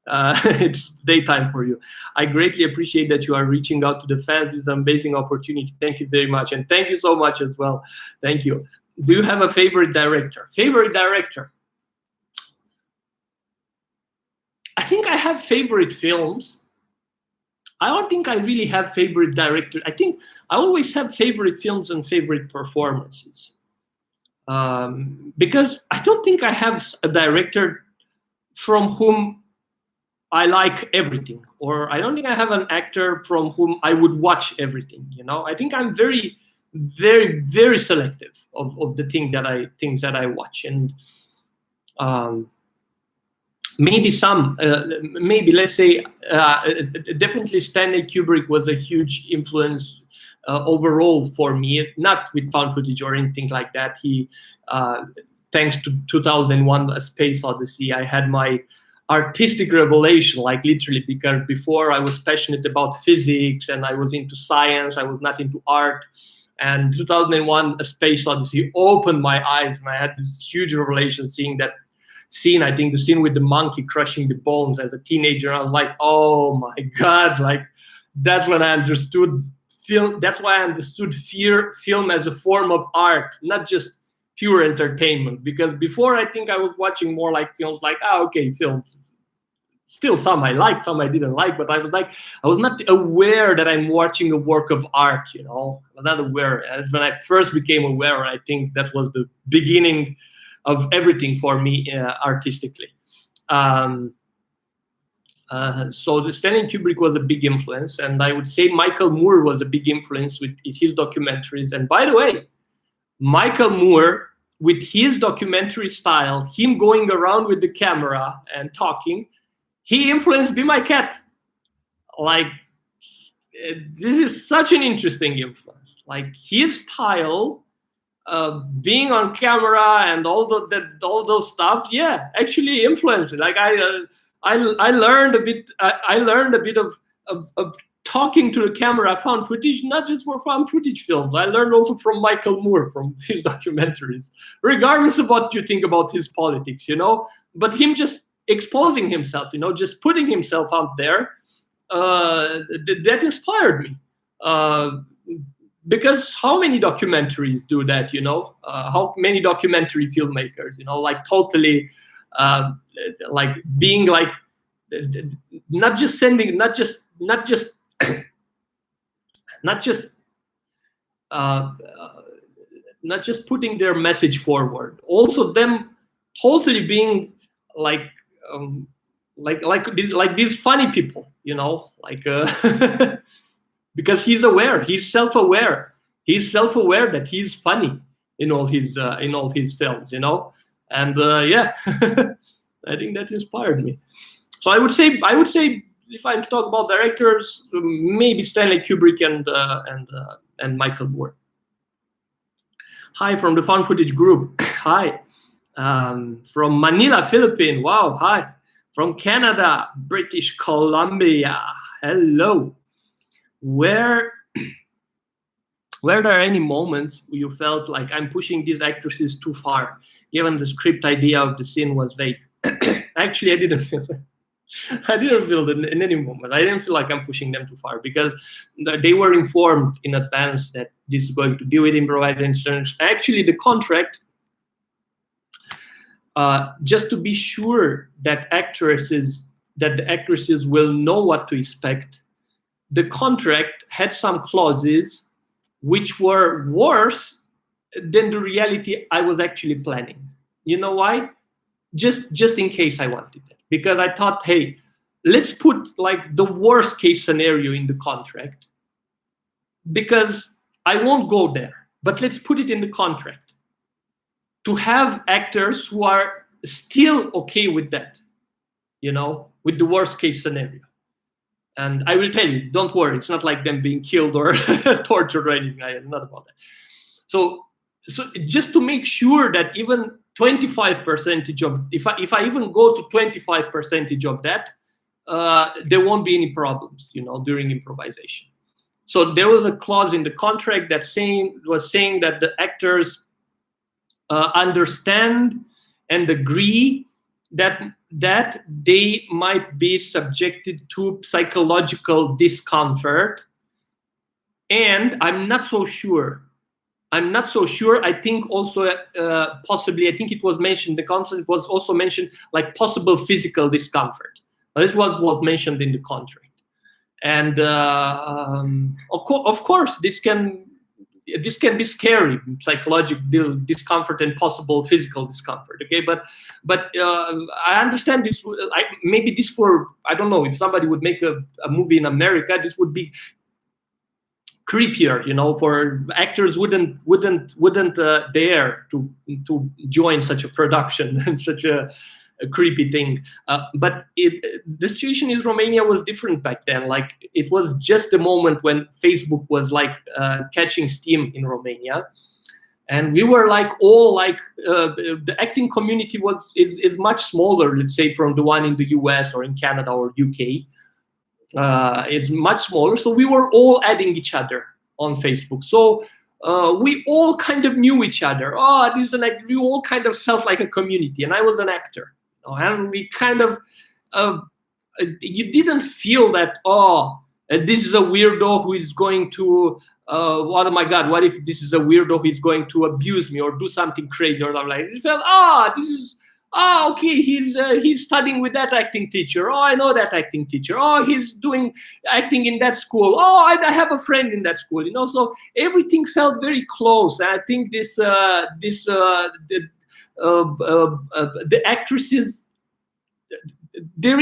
It's daytime for you. I greatly appreciate that you are reaching out to the fans. This is an amazing opportunity. Thank you very much, and thank you so much as well. Thank you. Do you have a favorite director? Favorite director? I think I have favorite films. I don't think I really have favorite director. I think I always have favorite films and favorite performances. Because I don't think I have a director from whom I like everything, or I don't think I have an actor from whom I would watch everything. I think I'm very, very, very selective of the things that I watch, and maybe let's say definitely Stanley Kubrick was a huge influence overall for me, not with found footage or anything like that. He thanks to 2001 A Space Odyssey, I had my artistic revelation, like literally, because before I was passionate about physics and I was into science, I was not into art. And 2001 A Space Odyssey opened my eyes, and I had this huge revelation seeing that scene. I think the scene with the monkey crushing the bones as a teenager. I was like, oh my God, like that's when I understood film. That's why I understood film as a form of art, not just pure entertainment. Because before, I think I was watching more like films like, okay, films. Still some I liked, some I didn't like, but I was not aware that I'm watching a work of art, I was not aware. And when I first became aware, I think that was the beginning of everything for me artistically. So the Stanley Kubrick was a big influence, and I would say Michael Moore was a big influence with his documentaries. And by the way, Michael Moore, with his documentary style, him going around with the camera and talking, he influenced Be My Cat. Like, this is such an interesting influence. Like his style, being on camera and all those stuff, yeah, actually influenced it. Like I learned a bit. I learned a bit of talking to the camera, found footage, not just for found footage films. I learned also from Michael Moore, from his documentaries, regardless of what you think about his politics, But him just exposing himself, just putting himself out there, that inspired me. Because how many documentaries do that, how many documentary filmmakers, like totally, like being like, not just putting their message forward, also them totally being like these funny people, like because he's self-aware that he's funny in all his films, and yeah. I think that inspired me. So I would say if I'm to talk about directors, maybe Stanley Kubrick and Michael Moore. Hi from the found footage group. Hi. From Manila, Philippines. Wow, hi. From Canada, British Columbia. Hello. Were there any moments you felt like I'm pushing these actresses too far, given the script idea of the scene was vague? Actually, I didn't feel that. I didn't feel that in any moment. I didn't feel like I'm pushing them too far, because they were informed in advance that this is going to be with improvisation. Actually, the contract, just to be sure that the actresses will know what to expect, the contract had some clauses which were worse than the reality I was actually planning. You know why? Just in case I wanted it. Because I thought, hey, let's put like the worst case scenario in the contract, because I won't go there, but let's put it in the contract to have actors who are still okay with that, you know, with the worst case scenario. And I will tell you, don't worry, it's not like them being killed or tortured or anything. I am not about that. So just to make sure that even 25% of, if I even go to 25% of that, there won't be any problems, you know, during improvisation. So there was a clause in the contract that was saying that the actors understand and agree that they might be subjected to psychological discomfort. And I'm not so sure. I think also possibly, I think it was mentioned, the concept was also mentioned, like possible physical discomfort. This was mentioned in the contract. And of course, this can be scary, psychological discomfort and possible physical discomfort. Okay, but I understand this. Maybe this for, I don't know, if somebody would make a movie in America, this would be creepier, you know, for actors wouldn't dare to join such a production and such a creepy thing. But the situation in Romania was different back then. Like, it was just the moment when Facebook was like catching steam in Romania, and we were like all like the acting community is much smaller, let's say, from the one in the US or in Canada or UK. It's much smaller, so we were all adding each other on Facebook. So we all kind of knew each other. Oh, this is an actor. We all kind of felt like a community, and I was an actor, you know, and we kind of you didn't feel that, oh, this is a weirdo who is going to oh my God, what if this is a weirdo who is going to abuse me or do something crazy or something like that. It felt, this is, okay, he's studying with that acting teacher. Oh, I know that acting teacher. Oh, he's doing acting in that school. Oh, I have a friend in that school. You know, so everything felt very close. I think the actresses, there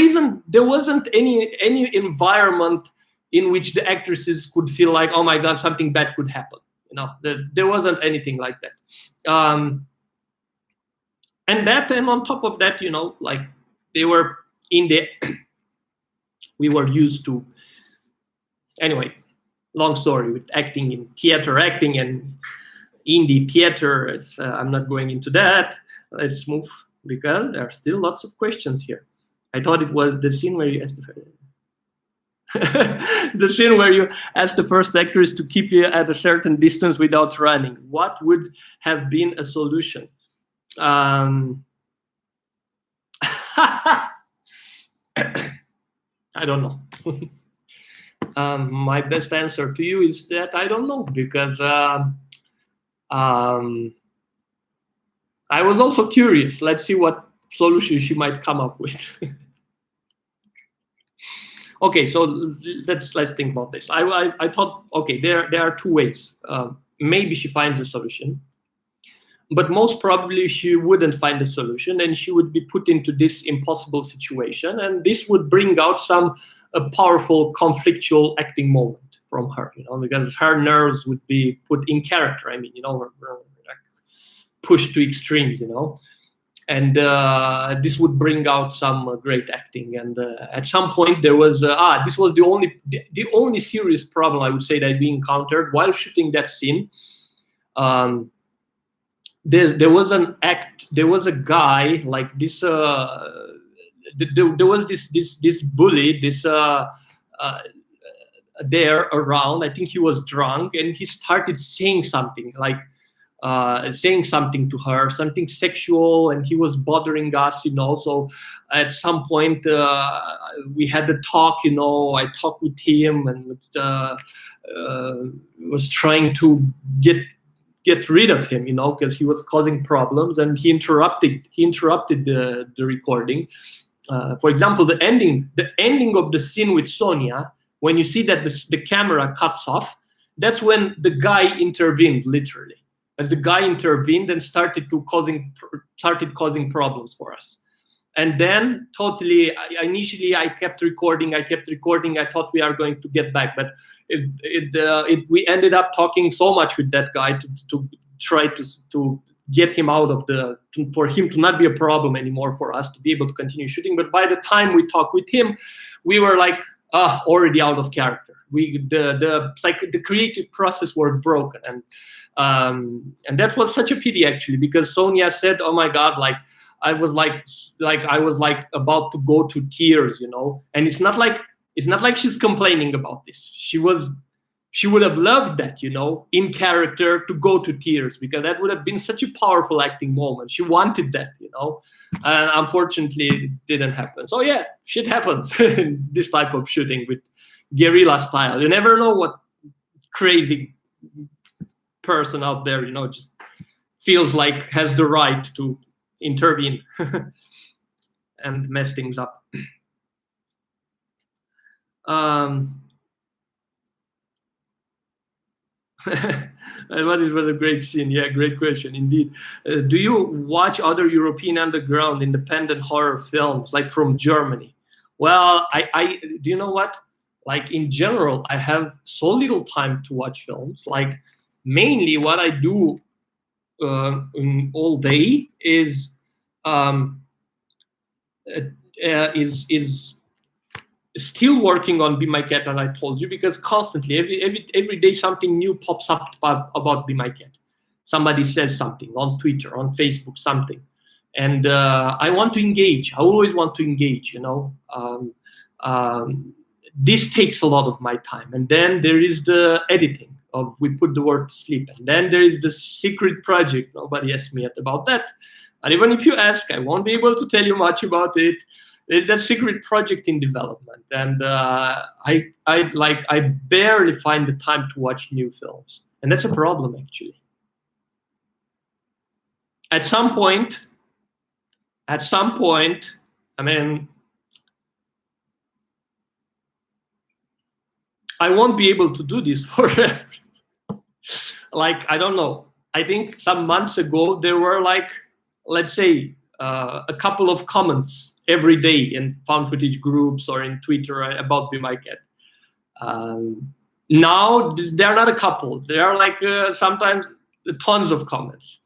wasn't any environment in which the actresses could feel like, oh my God, something bad could happen. You know, there wasn't anything like that. And on top of that, you know, like they were in the, we were used to, anyway, long story with acting in theater, acting and indie theater. I'm not going into that. Let's move, because there are still lots of questions here. I thought it was the scene where you asked the scene where you asked the first actress to keep you at a certain distance without running. What would have been a solution? I don't know. My best answer to you is that I don't know, because I was also curious. Let's see what solution she might come up with. Okay, so let's think about this. I thought, okay, there are two ways. Maybe she finds a solution, but most probably she wouldn't find a solution, and she would be put into this impossible situation, and this would bring out some powerful conflictual acting moment from her, you know, because her nerves would be put in character. I mean, you know, pushed to extremes, you know, and this would bring out some great acting. And at some point there was this was the only serious problem, I would say, that we encountered while shooting that scene. There was a guy like this. There was this bully, there around. I think he was drunk, and he started saying something like, saying something to her, something sexual, and he was bothering us, So at some point we had a talk, I talked with him and was trying to get rid of him, because he was causing problems, and he interrupted the recording. For example, the ending of the scene with Sonia, when you see that the camera cuts off, that's when the guy intervened, literally. And the guy intervened and started causing problems for us. And then totally, initially I kept recording. I thought we are going to get back, but we ended up talking so much with that guy to try to get him out of for him to not be a problem anymore for us, to be able to continue shooting. But by the time we talked with him, we were like already out of character. The creative process was broken, and that was such a pity, actually, because Sonia said, "Oh my God, I was about to go to tears, And it's not like she's complaining about this. She would have loved that, in character, to go to tears, because that would have been such a powerful acting moment. She wanted that, and unfortunately it didn't happen. So yeah, shit happens in this type of shooting with guerrilla style. You never know what crazy person out there, just feels like has the right to intervene and mess things up. And what is a great scene? Yeah, great question indeed. Do you watch other European underground independent horror films, like from Germany? Well, I do you know what? Like in general, I have so little time to watch films. Like mainly what I do all day is still working on Be My Cat, as I told you, because constantly, every day, something new pops up about Be My Cat. Somebody says something on Twitter, on Facebook, something, and I want to engage. I always want to engage. This takes a lot of my time, and then there is the editing of we put the work to sleep, and then there is the secret project. Nobody asked me yet about that, and even if you ask, I won't be able to tell you much about it. There's that secret project in development, and I barely find the time to watch new films, and that's a problem, actually. At some point, I mean, I won't be able to do this forever. Like, I don't know. I think some months ago, there were like, let's say, a couple of comments every day in found footage groups or in Twitter about Be My Cat. Now, there are not a couple. There are like sometimes tons of comments.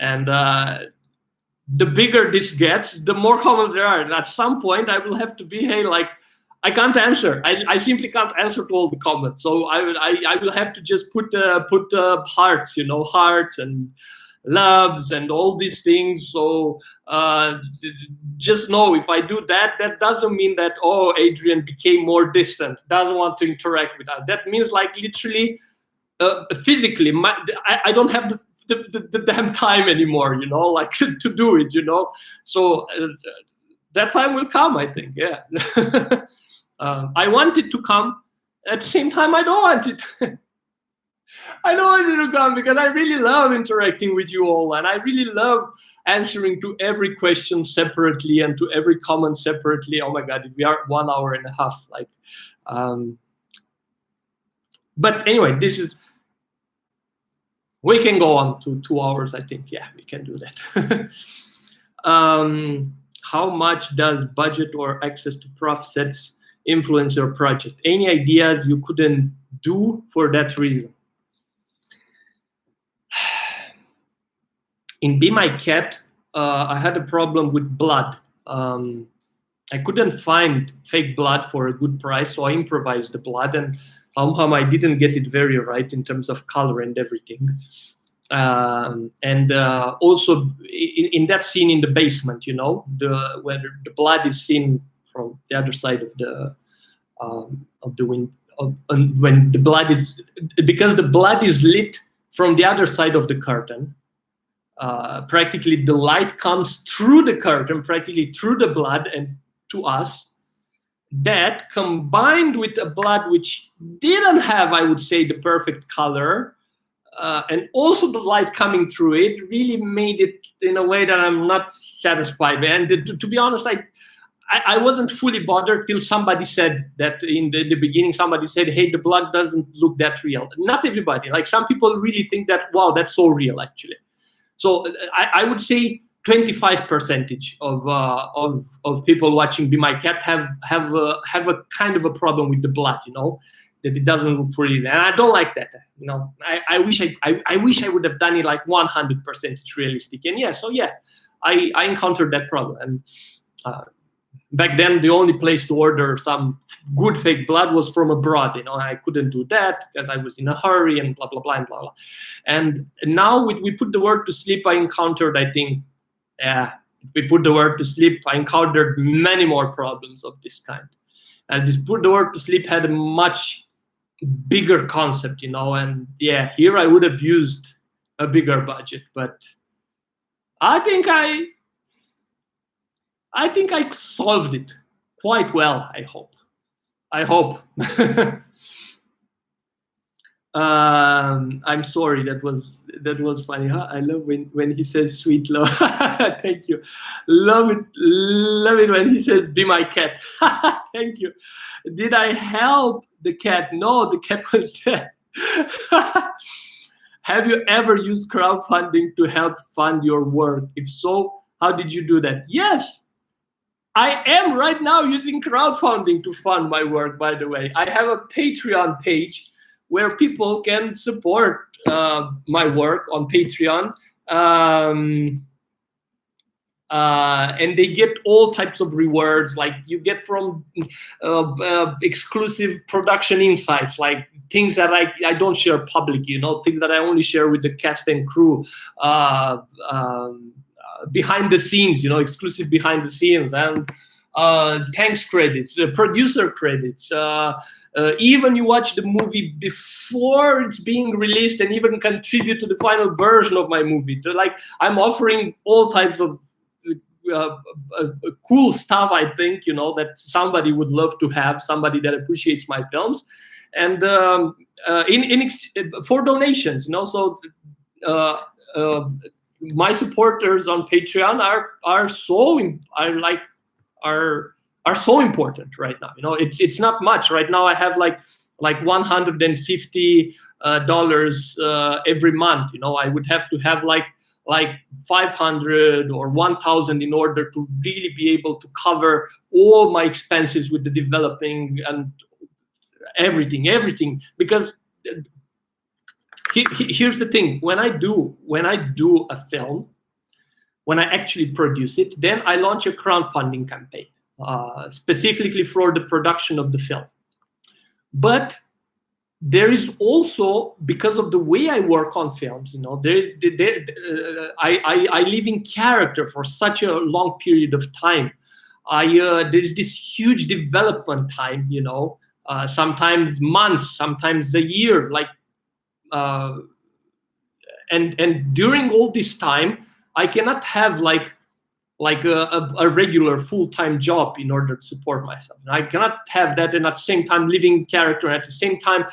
And the bigger this gets, the more comments there are. And at some point, I will have to be, hey, like, I can't answer. I simply can't answer to all the comments. So I will have to just put the hearts, hearts and loves and all these things. So just know, if I do that, that doesn't mean that, oh, Adrian became more distant, doesn't want to interact with us. That means like literally, physically, I don't have the damn time anymore, like to do it, So that time will come, I think. Yeah. I want it to come. At the same time, I don't want it. I don't want it to come because I really love interacting with you all, and I really love answering to every question separately and to every comment separately. Oh my God, we are 1 hour and a half. Like, but anyway, we can go on to 2 hours. I think, yeah, we can do that. How much does budget or access to prof sets influence your project? Any ideas you couldn't do for that reason? In Be My Cat, I had a problem with blood. I couldn't find fake blood for a good price, so I improvised the blood, and somehow I didn't get it very right in terms of color and everything. Also in that scene in the basement, where the blood is seen from the other side of the window, when the blood is, because the blood is lit from the other side of the curtain. practically the light comes through the curtain, practically through the blood and to us. That combined with a blood which didn't have, I would say, the perfect color, and also the light coming through it, really made it in a way that I'm not satisfied. And to be honest, I wasn't fully bothered till somebody said that in the beginning. Somebody said, hey, the blood doesn't look that real. Not everybody. Like, some people really think that, wow, that's so real, actually. So I would say 25% of people watching Be My Cat have a kind of a problem with the blood, you know, that it doesn't look real. And I don't like that. You know, I wish I would have done it like 100% realistic. And yeah, so yeah, I encountered that problem. And back then, the only place to order some good fake blood was from abroad. You know, I couldn't do that because I was in a hurry and blah, blah, blah, and blah, blah. And now we put the word to sleep, I encountered, I think, we put the word to sleep, I encountered many more problems of this kind. And this put the word to sleep had a much bigger concept, you know, and yeah, here I would have used a bigger budget, but I think I solved it quite well, I hope. I'm sorry, that was funny, huh? I love when he says sweet love. Thank you. Love it when he says be my cat. Thank you. Did I help the cat? No, the cat was dead. Have you ever used crowdfunding to help fund your work? If so, how did you do that? Yes. I am right now using crowdfunding to fund my work, by the way. I have a Patreon page where people can support my work on Patreon. And they get all types of rewards, like you get from exclusive production insights, like things that I don't share publicly, you know, things that I only share with the cast and crew. Behind the scenes, you know, exclusive behind the scenes, and thanks credits, producer credits. Even you watch the movie before it's being released and even contribute to the final version of my movie. Like, I'm offering all types of cool stuff, I think, you know, that somebody would love to have, somebody that appreciates my films. And for donations, you know, so my supporters on Patreon are so important right now. You know, it's not much right now. I have like $150 every month. You know, I would have to have like 500 or 1,000 in order to really be able to cover all my expenses with the developing and everything. Because here's the thing: when I do a film, when I actually produce it, then I launch a crowdfunding campaign specifically for the production of the film. But there is also, because of the way I work on films, you know, I live in character for such a long period of time. There's this huge development time, you know, sometimes months, sometimes a year, like. And during all this time, I cannot have like a regular full-time job in order to support myself. And I cannot have that and at the same time living character, and at the same time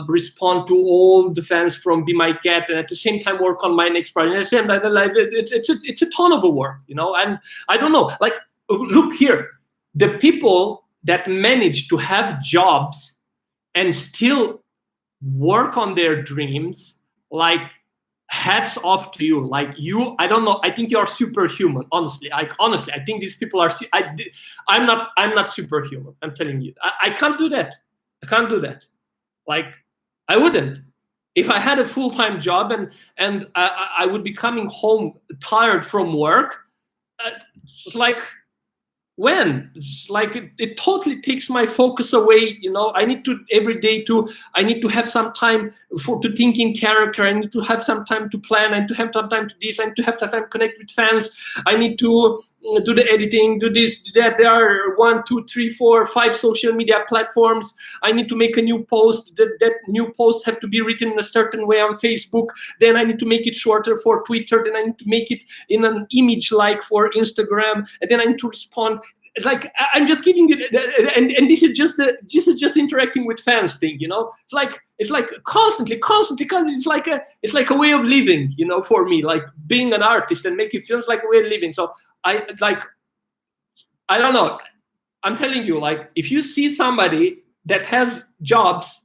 respond to all the fans from Be My Cat, and at the same time work on my next project. It's a ton of work, you know. And I don't know, like, look here, the people that manage to have jobs and still work on their dreams, like, hats off to you. Like, you, I don't know, I think you are superhuman. Honestly, I think these people are. I'm not superhuman. I'm telling you, I can't do that. Like, I wouldn't. If I had a full-time job and I would be coming home tired from work, it's like, when it's like it totally takes my focus away, you know. I need to every day I need to have some time to think in character. I need to have some time to plan, and to have some time to this, and to have some time to connect with fans. I need to do the editing, do this, do that. There are 1, 2, 3, 4, 5 social media platforms. I need to make a new post. That new post have to be written in a certain way on Facebook. Then I need to make it shorter for Twitter. Then I need to make it in an image like for Instagram. And then I need to respond. It's like I'm just giving you, and this is just interacting with fans thing, you know. It's like constantly. It's like a way of living, you know, for me. Like being an artist and making films like a way of living. So I don't know. I'm telling you, like if you see somebody that has jobs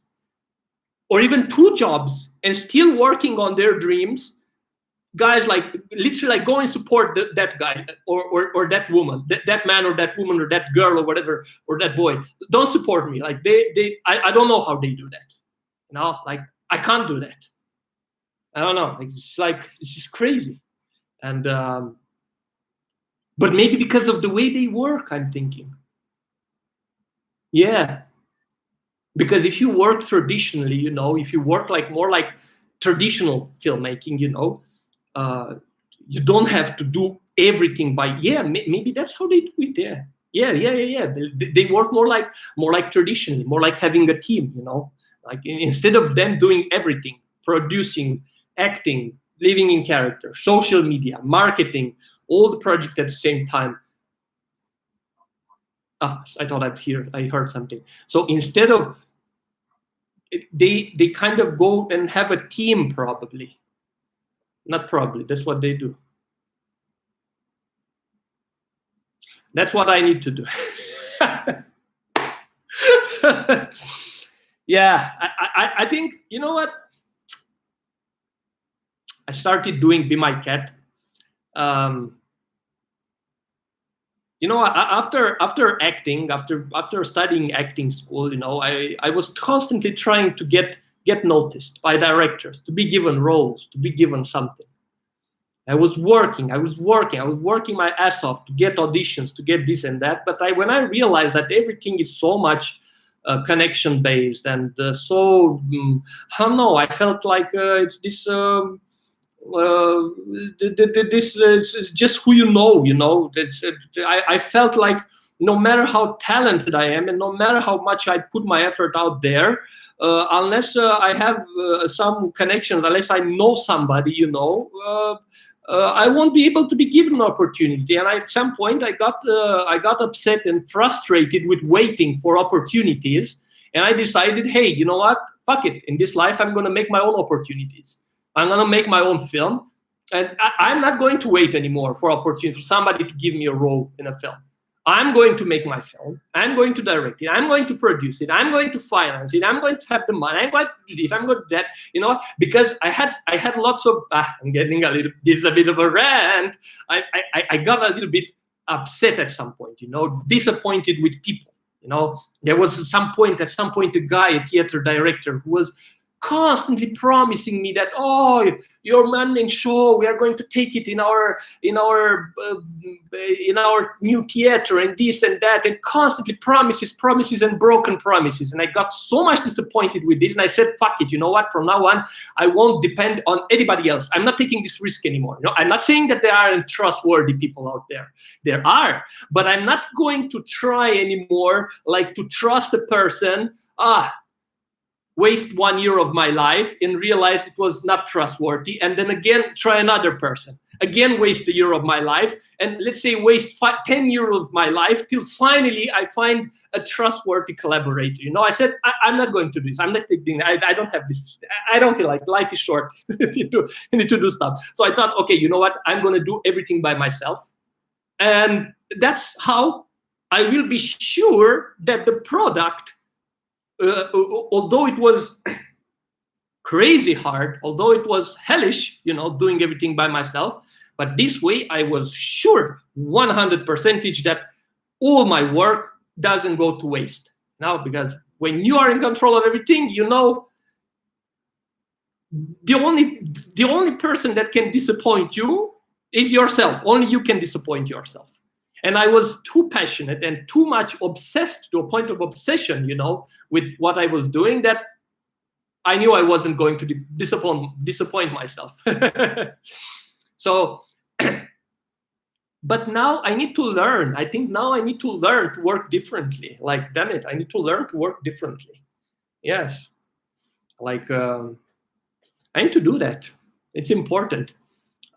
or even 2 jobs and still working on their dreams, guys, like literally like go and support that guy or that woman, that man or that woman or that girl or whatever, or that boy. Don't support me. Like I don't know how they do that. You know, like I can't do that. I don't know. Like it's just crazy. And but maybe because of the way they work, I'm thinking. Yeah. Because if you work traditionally, you know, if you work like more like traditional filmmaking, you know, you don't have to do everything by maybe that's how they do it. Yeah. They work more like traditionally, more like having a team, you know, like instead of them doing everything, producing, acting, living in character, social media, marketing, all the projects at the same time. I thought I heard something. So instead of they kind of go and have a team, probably. Not probably, that's what they do. That's what I need to do. Yeah, I think, you know what? I started doing Be My Cat. You know, after acting, after studying acting school, you know, I was constantly trying to get noticed by directors, to be given roles, to be given something. I was working my ass off to get auditions, to get this and that. But when I realized that everything is so much connection based and I don't know, I felt like it's this. It's just who you know. I felt like no matter how talented I am and no matter how much I put my effort out there, unless I have some connections, unless I know somebody, you know, I won't be able to be given an opportunity. And at some point, I got upset and frustrated with waiting for opportunities. And I decided, hey, you know what? Fuck it. In this life, I'm going to make my own opportunities. I'm going to make my own film. And I'm not going to wait anymore for opportunity, for somebody to give me a role in a film. I'm going to make my film. I'm going to direct it. I'm going to produce it. I'm going to finance it. I'm going to have the money. I'm going to do this. I'm going to do that. You know, because I had lots of. I'm getting a little. This is a bit of a rant. I got a little bit upset at some point. You know, disappointed with people. You know, there was at some point a guy, a theater director, who was constantly promising me that, oh, your one-man show, we are going to take it in our new theater and this and that, and constantly promises and broken promises. And I got so much disappointed with this, and I said, fuck it, you know what, from now on I won't depend on anybody else. I'm not taking this risk anymore. You know, I'm not saying that there aren't trustworthy people out there. There are, but I'm not going to try anymore, like, to trust a person, waste 1 year of my life and realize it was not trustworthy, and then again try another person, again waste a year of my life, and let's say waste 10 years of my life till finally I find a trustworthy collaborator. You know, I said, I'm not going to do this. I'm not taking. I don't have this. I don't feel like life is short. You need to do stuff. So I thought, okay, you know what? I'm going to do everything by myself, and that's how I will be sure that the product. Although it was crazy hard, although it was hellish, you know, doing everything by myself, but this way I was sure 100% that all my work doesn't go to waste. Now, because when you are in control of everything, you know, the only person that can disappoint you is yourself. Only you can disappoint yourself. And I was too passionate and too much obsessed, to a point of obsession, you know, with what I was doing, that I knew I wasn't going to disappoint myself. So But now I need to learn. I think now I need to learn to work differently. Like, damn it, I need to learn to work differently. Yes. Like, I need to do that. It's important.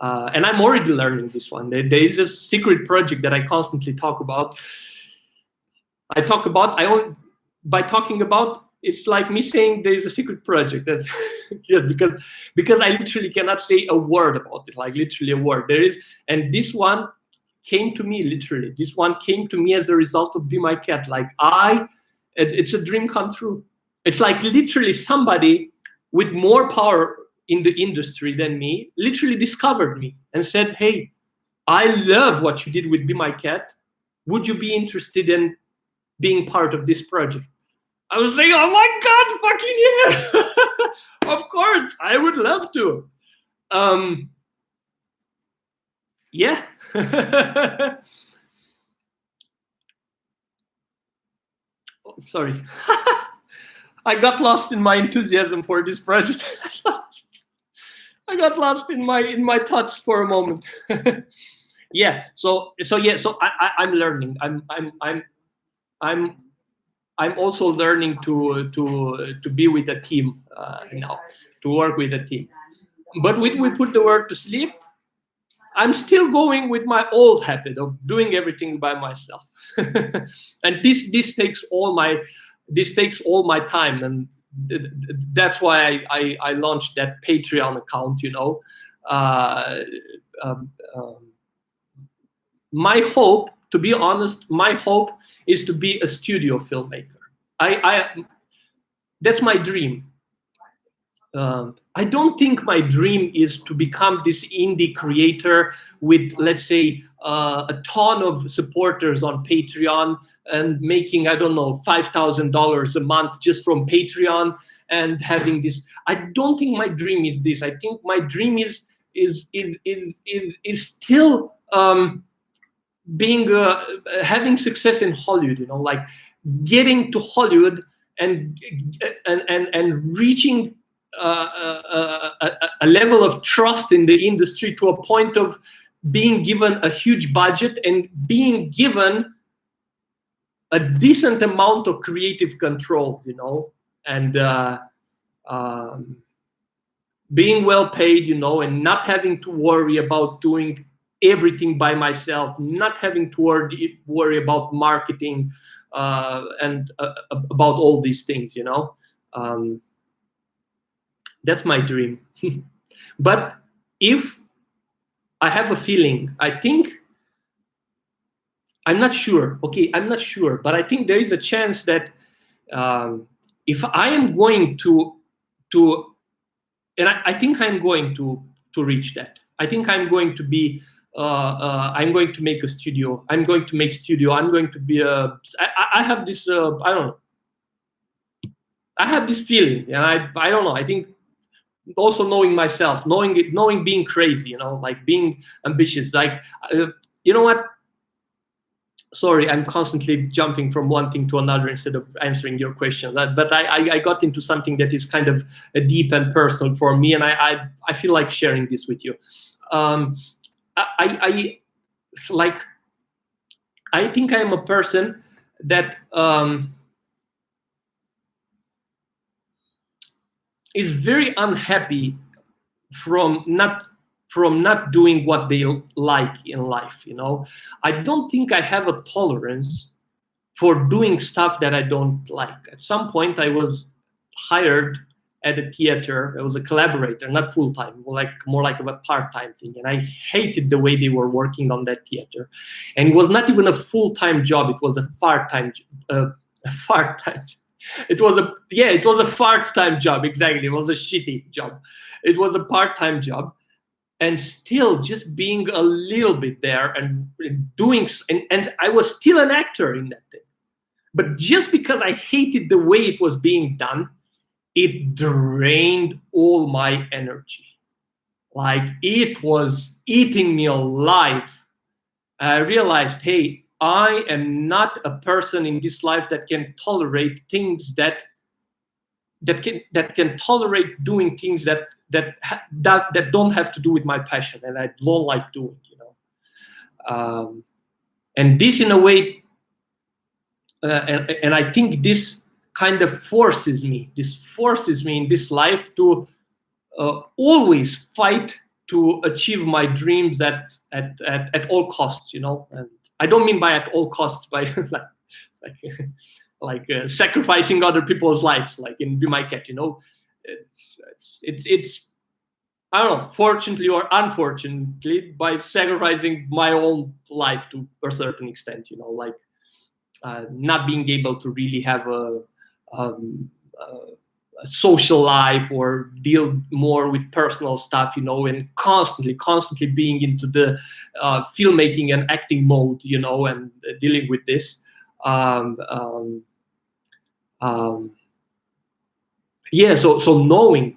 And I'm already learning this one. There is a secret project that I constantly talk about. By talking about, it's like me saying there is a secret project. That, yes, because I literally cannot say a word about it, like literally a word. There is, and this one came to me literally. This one came to me as a result of Be My Cat. Like it's a dream come true. It's like literally somebody with more power in the industry than me literally discovered me and said, hey, I love what you did with Be My Cat. Would you be interested in being part of this project? I was like, oh my God, fucking yeah. Of course, I would love to. Yeah. Oh, sorry. I got lost in my enthusiasm for this project. I got lost in my thoughts for a moment. Yeah. So I'm learning. I'm also learning to be with a team now, to work with a team. But when we put the work to sleep, I'm still going with my old habit of doing everything by myself. And this takes all my time, and that's why I launched that Patreon account. My hope, to be honest, is to be a studio filmmaker. That's my dream. I don't think my dream is to become this indie creator with, let's say, a ton of supporters on Patreon and making, I don't know, $5,000 a month just from Patreon and having this. I don't think my dream is this. I think my dream is still being having success in Hollywood. Like getting to Hollywood and reaching a level of trust in the industry to a point of being given a huge budget and being given a decent amount of creative control, and being well paid, and not having to worry about doing everything by myself, not having to worry about marketing and about all these things, That's my dream. But if I have a feeling, I think, I'm not sure. Okay, I'm not sure, but I think there is a chance that if I am going to, and I think I'm going to reach that. I think I'm going to be. I'm going to make a studio. I'm going to make studio. I'm going to be a. I have this. I don't know. I have this feeling, and I don't know. I think. Also knowing myself, knowing being crazy, like being ambitious, like you know what? Sorry, I'm constantly jumping from one thing to another instead of answering your question. But I got into something that is kind of deep and personal for me, and I feel like sharing this with you. I think I am a person that is very unhappy from not doing what they like in life. I don't think I have a tolerance for doing stuff that I don't like. At some point, I was hired at a theater. I was a collaborator, not full-time, more like a part-time thing. And I hated the way they were working on that theater. And it was not even a full-time job. It was a part-time It was a part-time job. Exactly. It was a shitty job. It was a part-time job. And still just being a little bit there and doing, and I was still an actor in that thing. But just because I hated the way it was being done, it drained all my energy. Like it was eating me alive. I realized, hey, I am not a person in this life that can tolerate things that can tolerate doing things that don't have to do with my passion, and I don't like doing. And this, in a way, and I think this kind of forces me in this life to always fight to achieve my dreams at all costs, you know. And I don't mean by at all costs by like sacrificing other people's lives, like in Be My Cat, you know. It's I don't know, fortunately or unfortunately, by sacrificing my own life to a certain extent, you know, like not being able to really have a social life or deal more with personal stuff, you know, and constantly being into the filmmaking and acting mode, you know, and dealing with this. Yeah, so knowing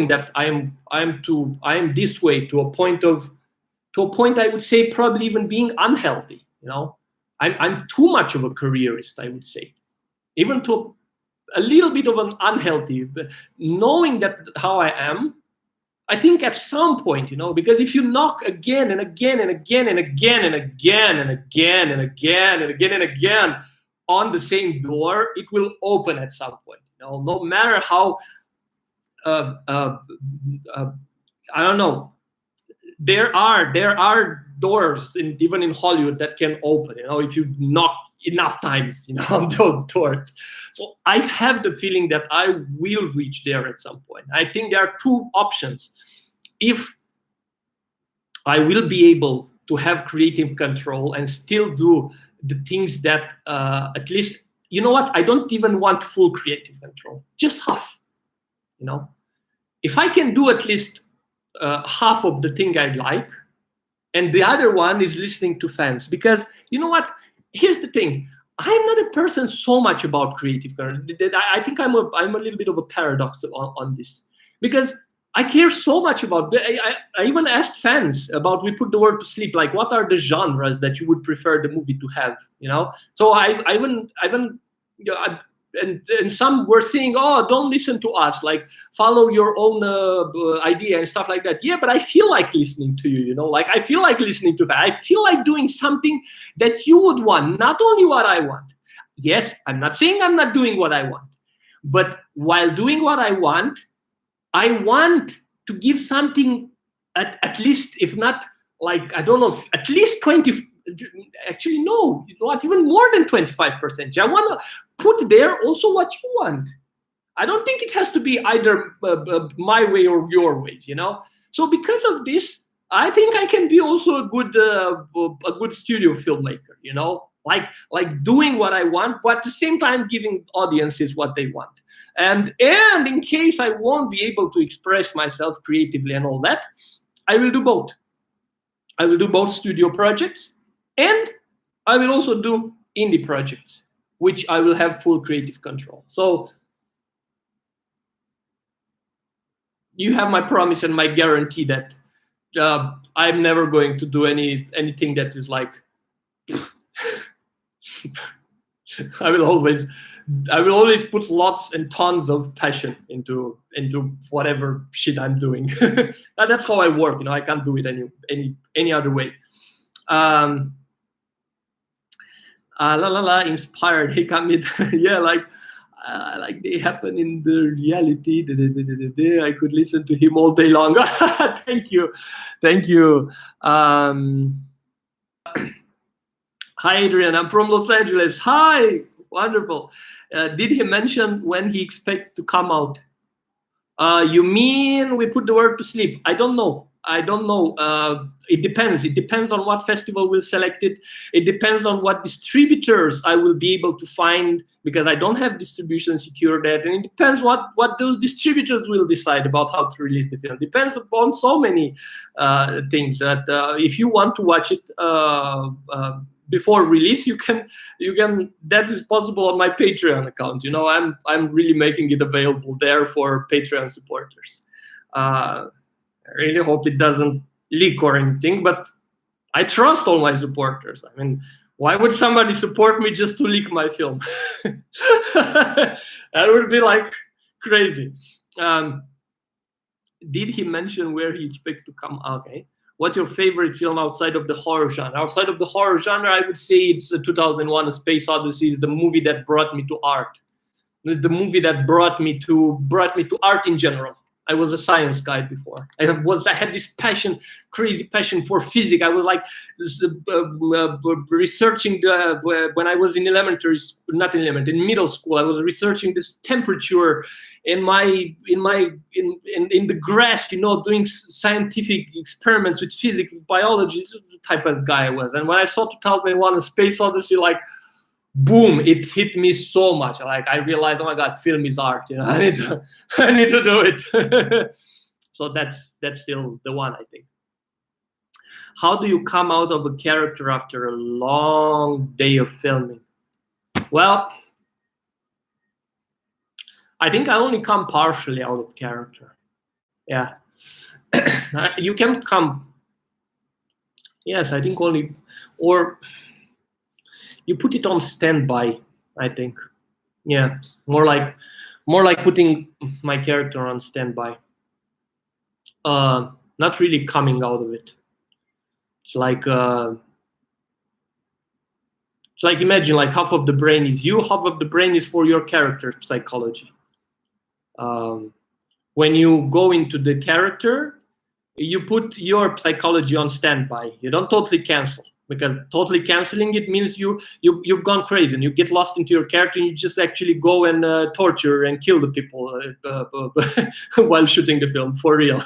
that I am this way to a point I would say probably even being unhealthy, you know. I'm too much of a careerist, I would say, even to a little bit of an unhealthy, knowing that how I am. I think at some point, you know, because if you knock again and again and again and again and again and again and again and again and again on the same door, it will open at some point. You know, no matter how I don't know, there are doors even in Hollywood that can open, you know, if you knock enough times, you know, on those doors. So I have the feeling that I will reach there at some point. I think there are two options. If I will be able to have creative control and still do the things that at least, you know what, I don't even want full creative control, just half, you know. If I can do at least half of the thing I'd like, and the other one is listening to fans, because you know what, here's the thing, I'm not a person so much about creative control. I think I'm a little bit of a paradox on this, because I care so much about, I even asked fans about, we put the word to sleep, like what are the genres that you would prefer the movie to have, you know. So I even you know, and some were saying, oh, don't listen to us, like follow your own idea and stuff like that. Yeah, but I feel like listening to you, you know, like I feel like listening to that. I feel like doing something that you would want, not only what I want. Yes, I'm not saying I'm not doing what I want, but while doing what I want to give something at least, if not like, I don't know, at least 20, actually no, you know what, even more than 25%. I want to put there also what you want. I don't think it has to be either my way or your ways, you know. So because of this, I think I can be also a good studio filmmaker, you know, like doing what I want, but at the same time giving audiences what they want. And in case I won't be able to express myself creatively and all that, I will do both. I will do both studio projects, and I will also do indie projects, which I will have full creative control. So you have my promise and my guarantee that I'm never going to do anything that is like I will always put lots and tons of passion into whatever shit I'm doing. That's how I work, you know. I can't do it any other way. Inspired. He got me. Yeah, like they happen in the reality. I could listen to him all day long. Thank you. Hi, Adrian. I'm from Los Angeles. Hi. Wonderful. Did he mention when he expects to come out? You mean we put the word to sleep? I don't know. It depends. It depends on what festival will select it. It depends on what distributors I will be able to find, because I don't have distribution secured yet. And it depends what those distributors will decide about how to release the film. It depends upon so many things that if you want to watch it before release, you can. That is possible on my Patreon account. You know, I'm really making it available there for Patreon supporters. I really hope it doesn't leak or anything, but I trust all my supporters. I mean, why would somebody support me just to leak my film? That would be like crazy. Did he mention where he expects to come? Okay. What's your favorite film outside of the horror genre? Outside of the horror genre, I would say it's 2001: A Space Odyssey. Is the movie that brought me to art. The movie that brought me to art in general. I was a science guy before. I had this passion, crazy passion for physics. I was like researching when I was in middle school. I was researching this temperature in the grass, doing scientific experiments with physics, biology. This is the type of guy I was. And when I saw 2001: A Space Odyssey, like, boom, it hit me so much. Like, I realized, oh my God, film is art. I need to do it. So that's still the one, I think. How do you come out of a character after a long day of filming? Well, I think I only come partially out of character. Yeah. You can come. Yes, I think only, or you put it on standby, I think. Yeah, more like putting my character on standby. Not really coming out of it. It's like imagine, like, half of the brain is you, half of the brain is for your character psychology. When you go into the character, you put your psychology on standby. You don't totally cancel, because totally canceling it means you've gone crazy and you get lost into your character and you just actually go and torture and kill the people while shooting the film, for real.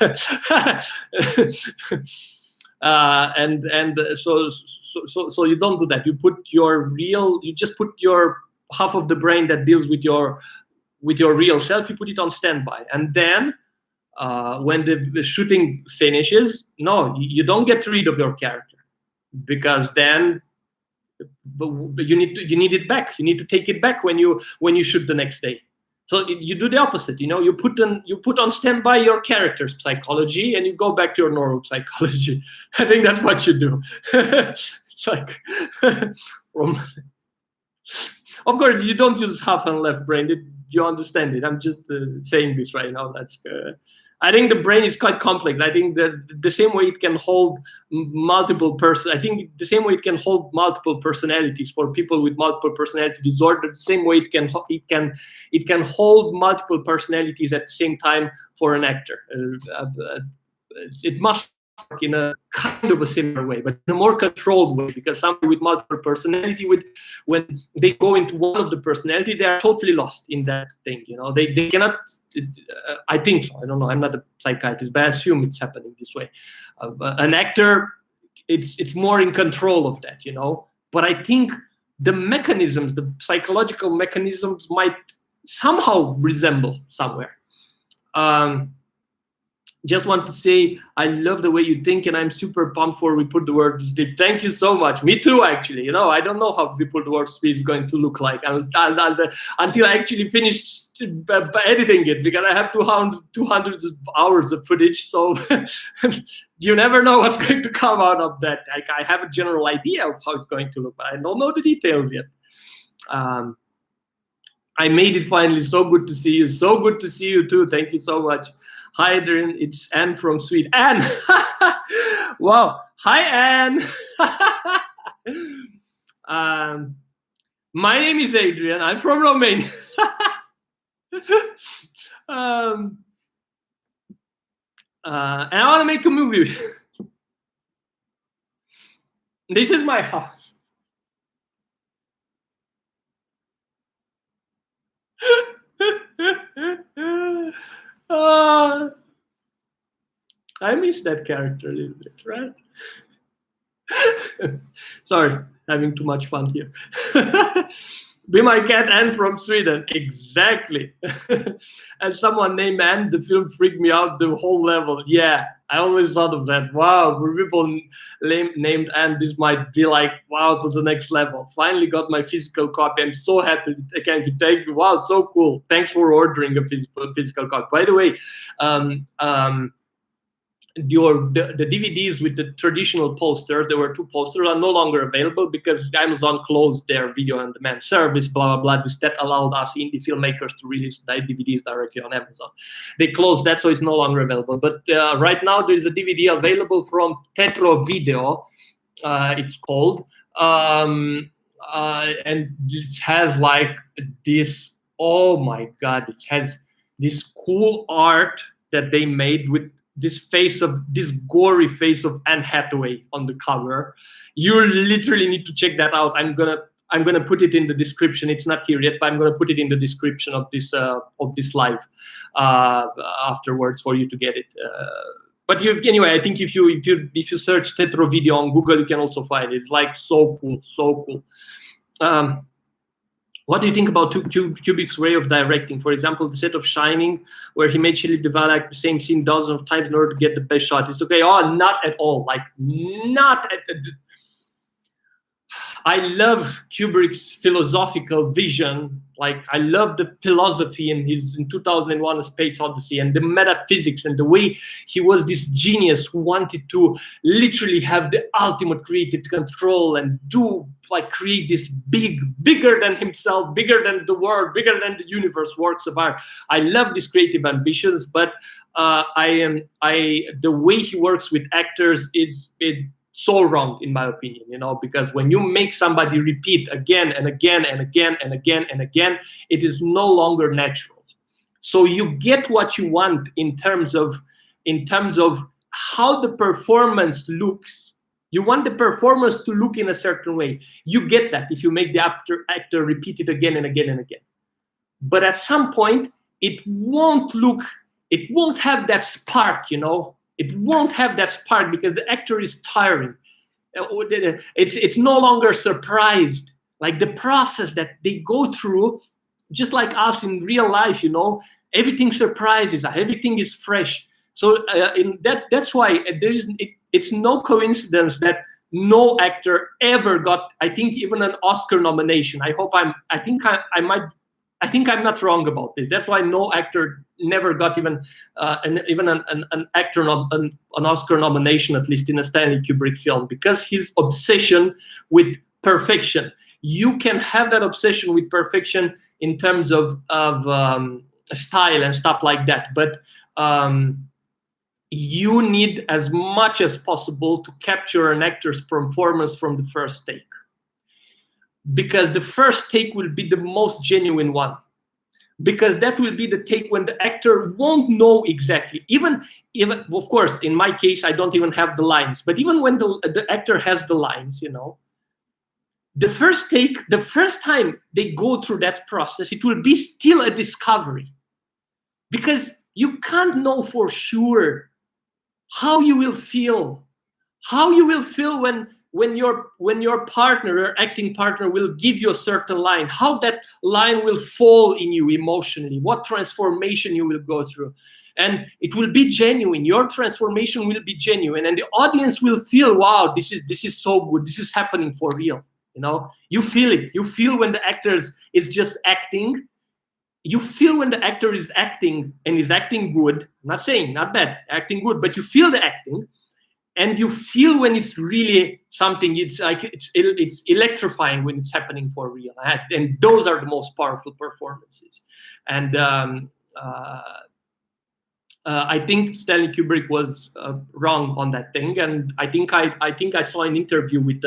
So you don't do that. You just put your half of the brain that deals with your real self, you put it on standby. And then when the shooting finishes, no, you don't get rid of your character, because then you need it back. You need to take it back when you shoot the next day. So you do the opposite. You put on standby your character's psychology and you go back to your normal psychology. I think that's what you do. It's like of course you don't use half and left brain. You understand it. I'm just saying this right now. I think the brain is quite complex. I think that the same way it can hold multiple personalities for people with multiple personality disorder, the same way it can hold multiple personalities at the same time for an actor. It must work in a kind of a similar way, but in a more controlled way, because somebody with multiple personality, when they go into one of the personality, they are totally lost in that thing. They cannot. I think so. I don't know. I'm not a psychiatrist, but I assume it's happening this way. An actor, it's more in control of that, But I think the psychological mechanisms might somehow resemble somewhere. Just want to say, I love the way you think, and I'm super pumped for We Put the Word to Sleep. Thank you so much. Me too, actually. I don't know how We Put the Word to Sleep is going to look like until I actually finish editing it, because I have 200 hours of footage. So you never know what's going to come out of that. I have a general idea of how it's going to look, but I don't know the details yet. I made it finally. So good to see you. So good to see you too. Thank you so much. Hi, Adrian. It's Anne from Sweden. Anne! Wow. Hi, Anne. My name is Adrian. I'm from Romania. And I want to make a movie. This is my house. I miss that character a little bit, right? Sorry, having too much fun here. Be my cat, Anne from Sweden. Exactly. And someone named Anne, the film freaked me out the whole level. Yeah, I always thought of that. Wow, for people named Anne, this might be like, wow, to the next level. Finally got my physical copy. I'm so happy. Thank you. Wow, so cool. Thanks for ordering a physical copy. By the way, the DVDs with the traditional posters, there were 2 posters, are no longer available because Amazon closed their video on demand service, blah, blah, blah. That allowed us indie filmmakers to release their DVDs directly on Amazon. They closed that, so it's no longer available. But right now there is a DVD available from Tetro Video, it's called. And it has like this, oh my God, it has this cool art that they made with this gory face of Anne Hathaway on the cover. You literally need to check that out. I'm gonna put it in the description. It's not here yet, but I'm gonna put it in the description of this live afterwards for you to get it. But anyway, I think if you search Tetro Video on Google, you can also find it. It's like so cool, so cool. What do you think about Kubrick's way of directing? For example, the set of Shining, where he made Shelley develop the same scene dozens of times in order to get the best shot. It's okay. Oh, not at all. Like, not at I love Kubrick's philosophical vision. Like, I love the philosophy in 2001: A Space Odyssey, and the metaphysics, and the way he was this genius who wanted to literally have the ultimate creative control and create this bigger than himself, bigger than the world, bigger than the universe works of art. I love these creative ambitions, but the way he works with actors is so wrong, in my opinion, because when you make somebody repeat again and again and again and again and again, it is no longer natural. So you get what you want in terms of how the performance looks. You want the performance to look in a certain way. You get that if you make the actor repeat it again and again and again. But at some point, it won't have that spark, It won't have that spark because the actor is tiring. It's no longer surprised. Like the process that they go through, just like us in real life, everything surprises us, everything is fresh. So that's why it's no coincidence that no actor ever got, I think, even an Oscar nomination. I think I'm not wrong about this. That's why no actor never got even an Oscar nomination, at least in a Stanley Kubrick film, because his obsession with perfection. You can have that obsession with perfection in terms of style and stuff like that, but you need as much as possible to capture an actor's performance from the first take, because the first take will be the most genuine one, because that will be the take when the actor won't know exactly, even of course in my case I don't even have the lines, but even when the actor has the lines, the first take, the first time they go through that process, it will be still a discovery, because you can't know for sure how you will feel when your partner or acting partner will give you a certain line, how that line will fall in you emotionally, what transformation you will go through. And it will be genuine. Your transformation will be genuine, and the audience will feel, wow, this is so good. This is happening for real. You feel it. You feel when the actor is just acting. You feel when the actor is acting and is acting good. I'm not saying not bad, acting good, but you feel the acting. And you feel when it's really something, it's electrifying when it's happening for real. And those are the most powerful performances. And I think Stanley Kubrick was wrong on that thing. And I think I saw an interview with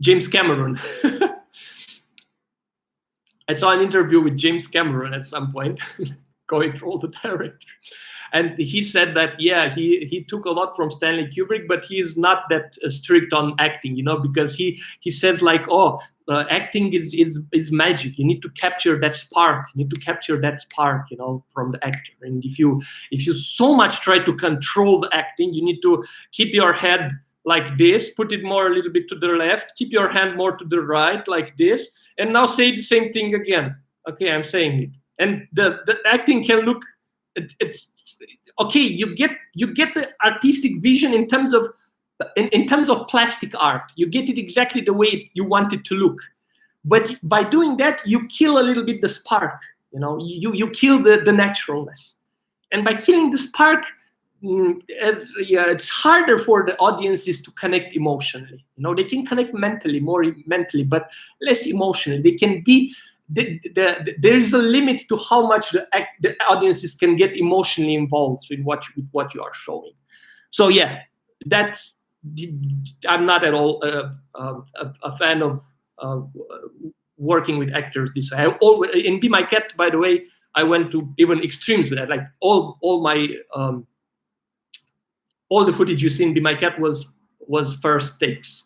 James Cameron. I saw an interview with James Cameron at some point, going through all the directors. And he said that, yeah, he took a lot from Stanley Kubrick, but he is not that strict on acting, because he said like, acting is magic. You need to capture that spark. You need to capture that spark, from the actor. And if you so much try to control the acting, you need to keep your head like this, put it more a little bit to the left, keep your hand more to the right like this, and now say the same thing again. Okay, I'm saying it. And the acting can look, it's okay, you get the artistic vision in terms of plastic art. You get it exactly the way you want it to look. But by doing that, you kill a little bit the spark. You kill the naturalness, and by killing the spark, it's harder for the audiences to connect emotionally. They can connect more mentally, but less emotionally. They can be. There is a limit to how much the audiences can get emotionally involved with what you are showing. So yeah, that I'm not at all a fan of working with actors this way. In Be My Cat, by the way, I went to even extremes with that. Like all the footage you see in Be My Cat was first takes.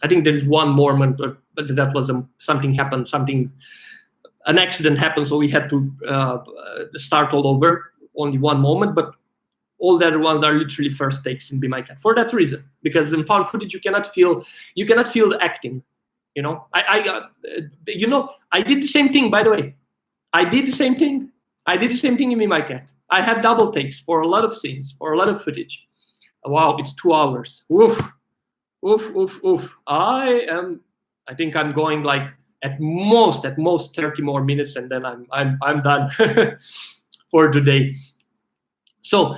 I think there is one moment, but that was something happened, an accident happened, so we had to start all over. Only one moment, but all the other ones are literally first takes in Be My Cat for that reason. Because in found footage, you cannot feel the acting. I did the same thing. By the way, I did the same thing in Be My Cat. I had double takes for a lot of scenes, for a lot of footage. Wow, it's 2 hours. Oof. I think I'm going like at most 30 more minutes, and then I'm done for today. So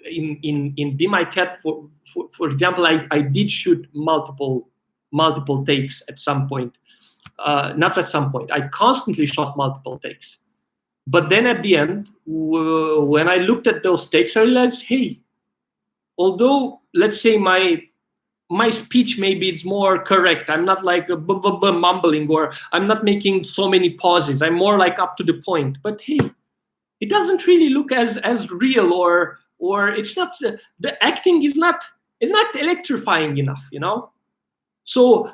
in Be My Cat, for example, I did shoot multiple takes at some point. Not at some point. I constantly shot multiple takes. But then at the end, when I looked at those takes, I realized, hey, although let's say my speech maybe it's more correct, I'm not like mumbling, or I'm not making so many pauses, I'm more like up to the point, but hey, it doesn't really look as real, or it's not, the acting is not electrifying enough, So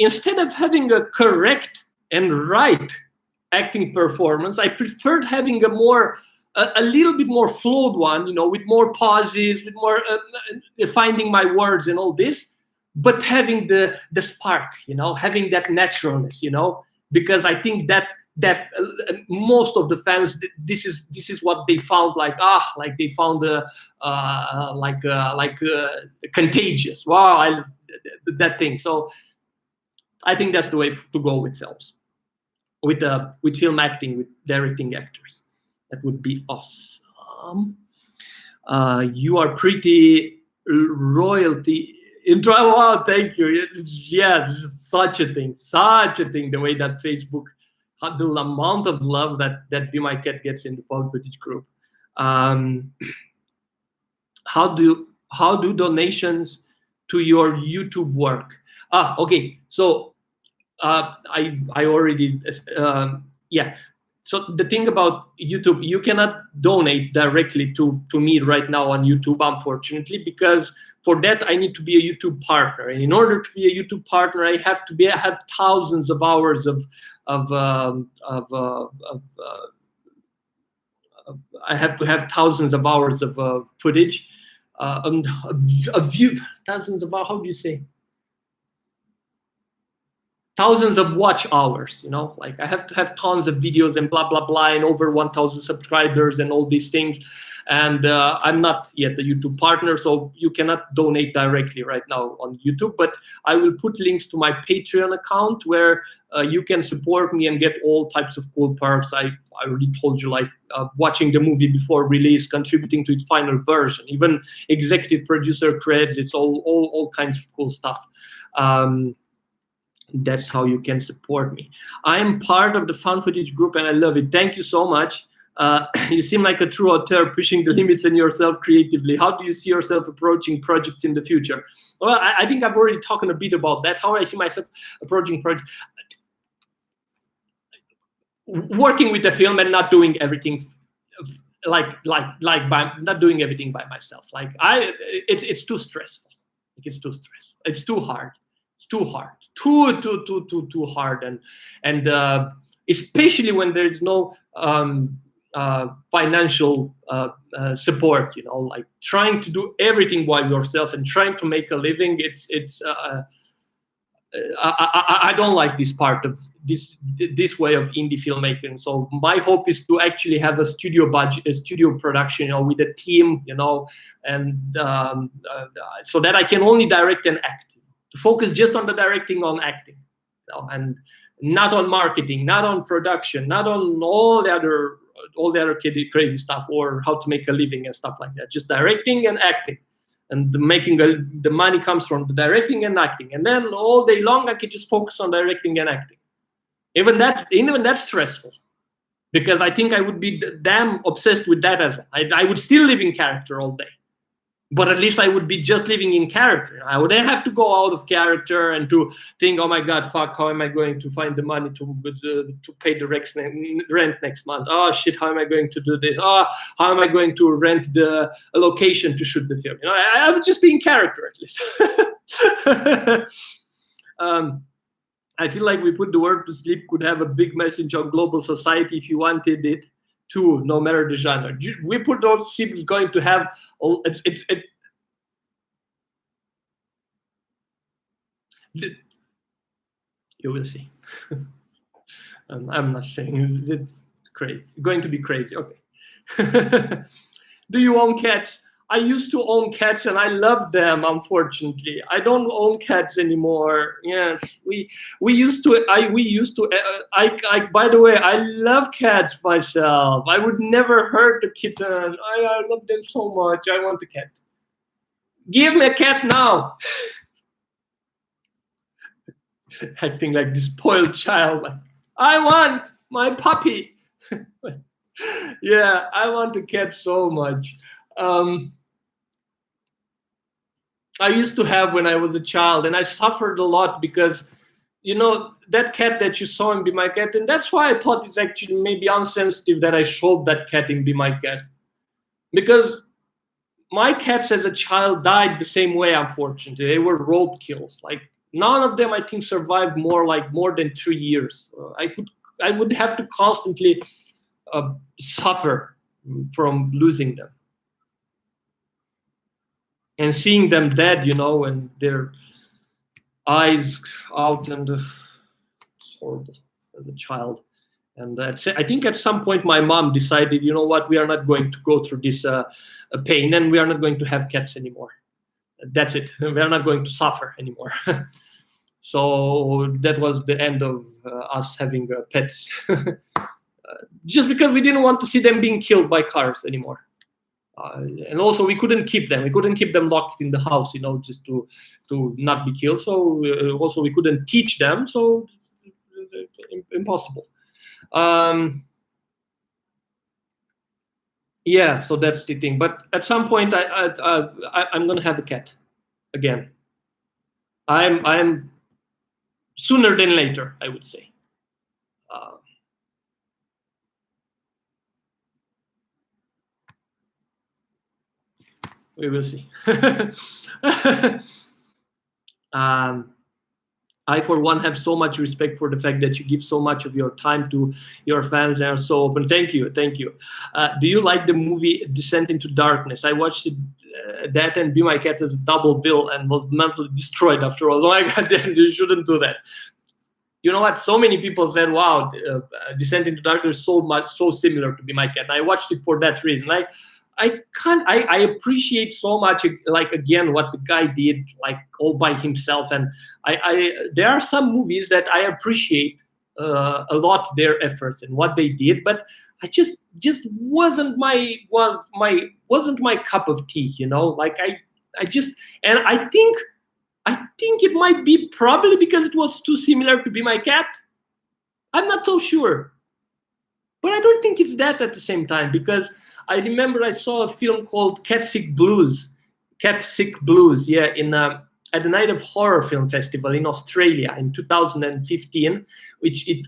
instead of having a correct and right acting performance, I preferred having a little bit more flowed one, with more pauses, with more finding my words and all this, but having the spark, having that naturalness, because I think that most of the fans, this is what they found, like they found contagious. Wow, that thing. So I think that's the way to go with films, with film acting, with directing actors. That would be awesome. You are pretty royalty. Wow, thank you. Yeah, such a thing. The way that Facebook, the amount of love that Be My Cat gets in the found footage group. How do donations to your YouTube work? Okay. So I already yeah. So the thing about YouTube, you cannot donate directly to me right now on YouTube, unfortunately, because for that I need to be a YouTube partner, and in order to be a YouTube partner, I have to have thousands of hours of I have to have thousands of hours of footage, thousands of, how do you say? Thousands of watch hours, like I have to have tons of videos and blah, blah, blah, and over 1,000 subscribers and all these things. And I'm not yet a YouTube partner, so you cannot donate directly right now on YouTube, but I will put links to my Patreon account where you can support me and get all types of cool perks. I already told you, like watching the movie before release, contributing to its final version, even executive producer credits, it's all kinds of cool stuff. That's how you can support me. I am part of the found footage group and I love it. Thank you so much. You seem like a true auteur, pushing the limits on yourself creatively. How do you see yourself approaching projects in the future? Well, I think I've already talked a bit about that, how I see myself approaching projects. Working with the film and not doing everything not doing everything by myself. Like it's too stressful. It's too stressful. It's too hard. It's too hard. Too hard, and especially when there is no financial support, like trying to do everything by yourself and trying to make a living. I don't like this part of this way of indie filmmaking. So my hope is to actually have a studio budget, a studio production, with a team, and so that I can only direct and act. to focus just on the directing, on acting, and not on marketing, not on production, not on all the other crazy stuff, or how to make a living and stuff like that. Just directing and acting, and the money comes from the directing and acting. And then all day long, I could just focus on directing and acting. Even that's stressful, because I think I would be damn obsessed with that as well. I would still live in character all day. But at least I would be just living in character. I would have to go out of character and to think, oh my God, fuck, how am I going to find the money to pay the rent next month? Oh shit, how am I going to do this? Oh, how am I going to rent a location to shoot the film? I would just be in character at least. I feel like We Put the World to Sleep could have a big message on global society if you wanted it too, no matter the genre. We Put the World to Sleep is going to have you will see. I'm not saying it's crazy. It's going to be crazy. Okay. Do you own cats? I used to own cats and I love them. Unfortunately, I don't own cats anymore. Yes, we used to. By the way, I love cats myself. I would never hurt a kitten. I love them so much. I want a cat. Give me a cat now. Acting like this spoiled child. Like, I want my puppy. Yeah, I want a cat so much. I used to have when I was a child, and I suffered a lot because, that cat that you saw in Be My Cat, and that's why I thought it's actually maybe unsensitive that I showed that cat in Be My Cat. Because my cats as a child died the same way, unfortunately. They were roadkills. Like, none of them, I think, survived more than 3 years. I would have to constantly suffer from losing them. And seeing them dead, and their eyes out, and it's horrible as a child. And I think at some point my mom decided, you know what, we are not going to go through this pain, and we are not going to have cats anymore. That's it. We are not going to suffer anymore. So that was the end of us having pets. Just because we didn't want to see them being killed by cars anymore. And also we couldn't keep them. We couldn't keep them locked in the house, just to not be killed. So also we couldn't teach them. So impossible. Yeah, so that's the thing. But at some point, I'm gonna have a cat again. I'm sooner than later, I would say. We will see. I, for one, have so much respect for the fact that you give so much of your time to your fans and are so open. Thank you. Thank you. Do you like the movie Descent into Darkness? I watched it, that and Be My Cat as a double bill and was mentally destroyed after all. Oh my God, you shouldn't do that. You know what? So many people said, wow, Descent into Darkness is so similar to Be My Cat. And I watched it for that reason. I appreciate so much, like, again, what the guy did, like, all by himself. And there are some movies that I appreciate a lot, their efforts and what they did, but I just wasn't my cup of tea, like I think it might be probably because it was too similar to Be My Cat. I'm not so sure. But I don't think it's that at the same time, because I remember I saw a film called Cat Sick Blues, yeah, at the Night of Horror Film Festival in Australia in 2015, which it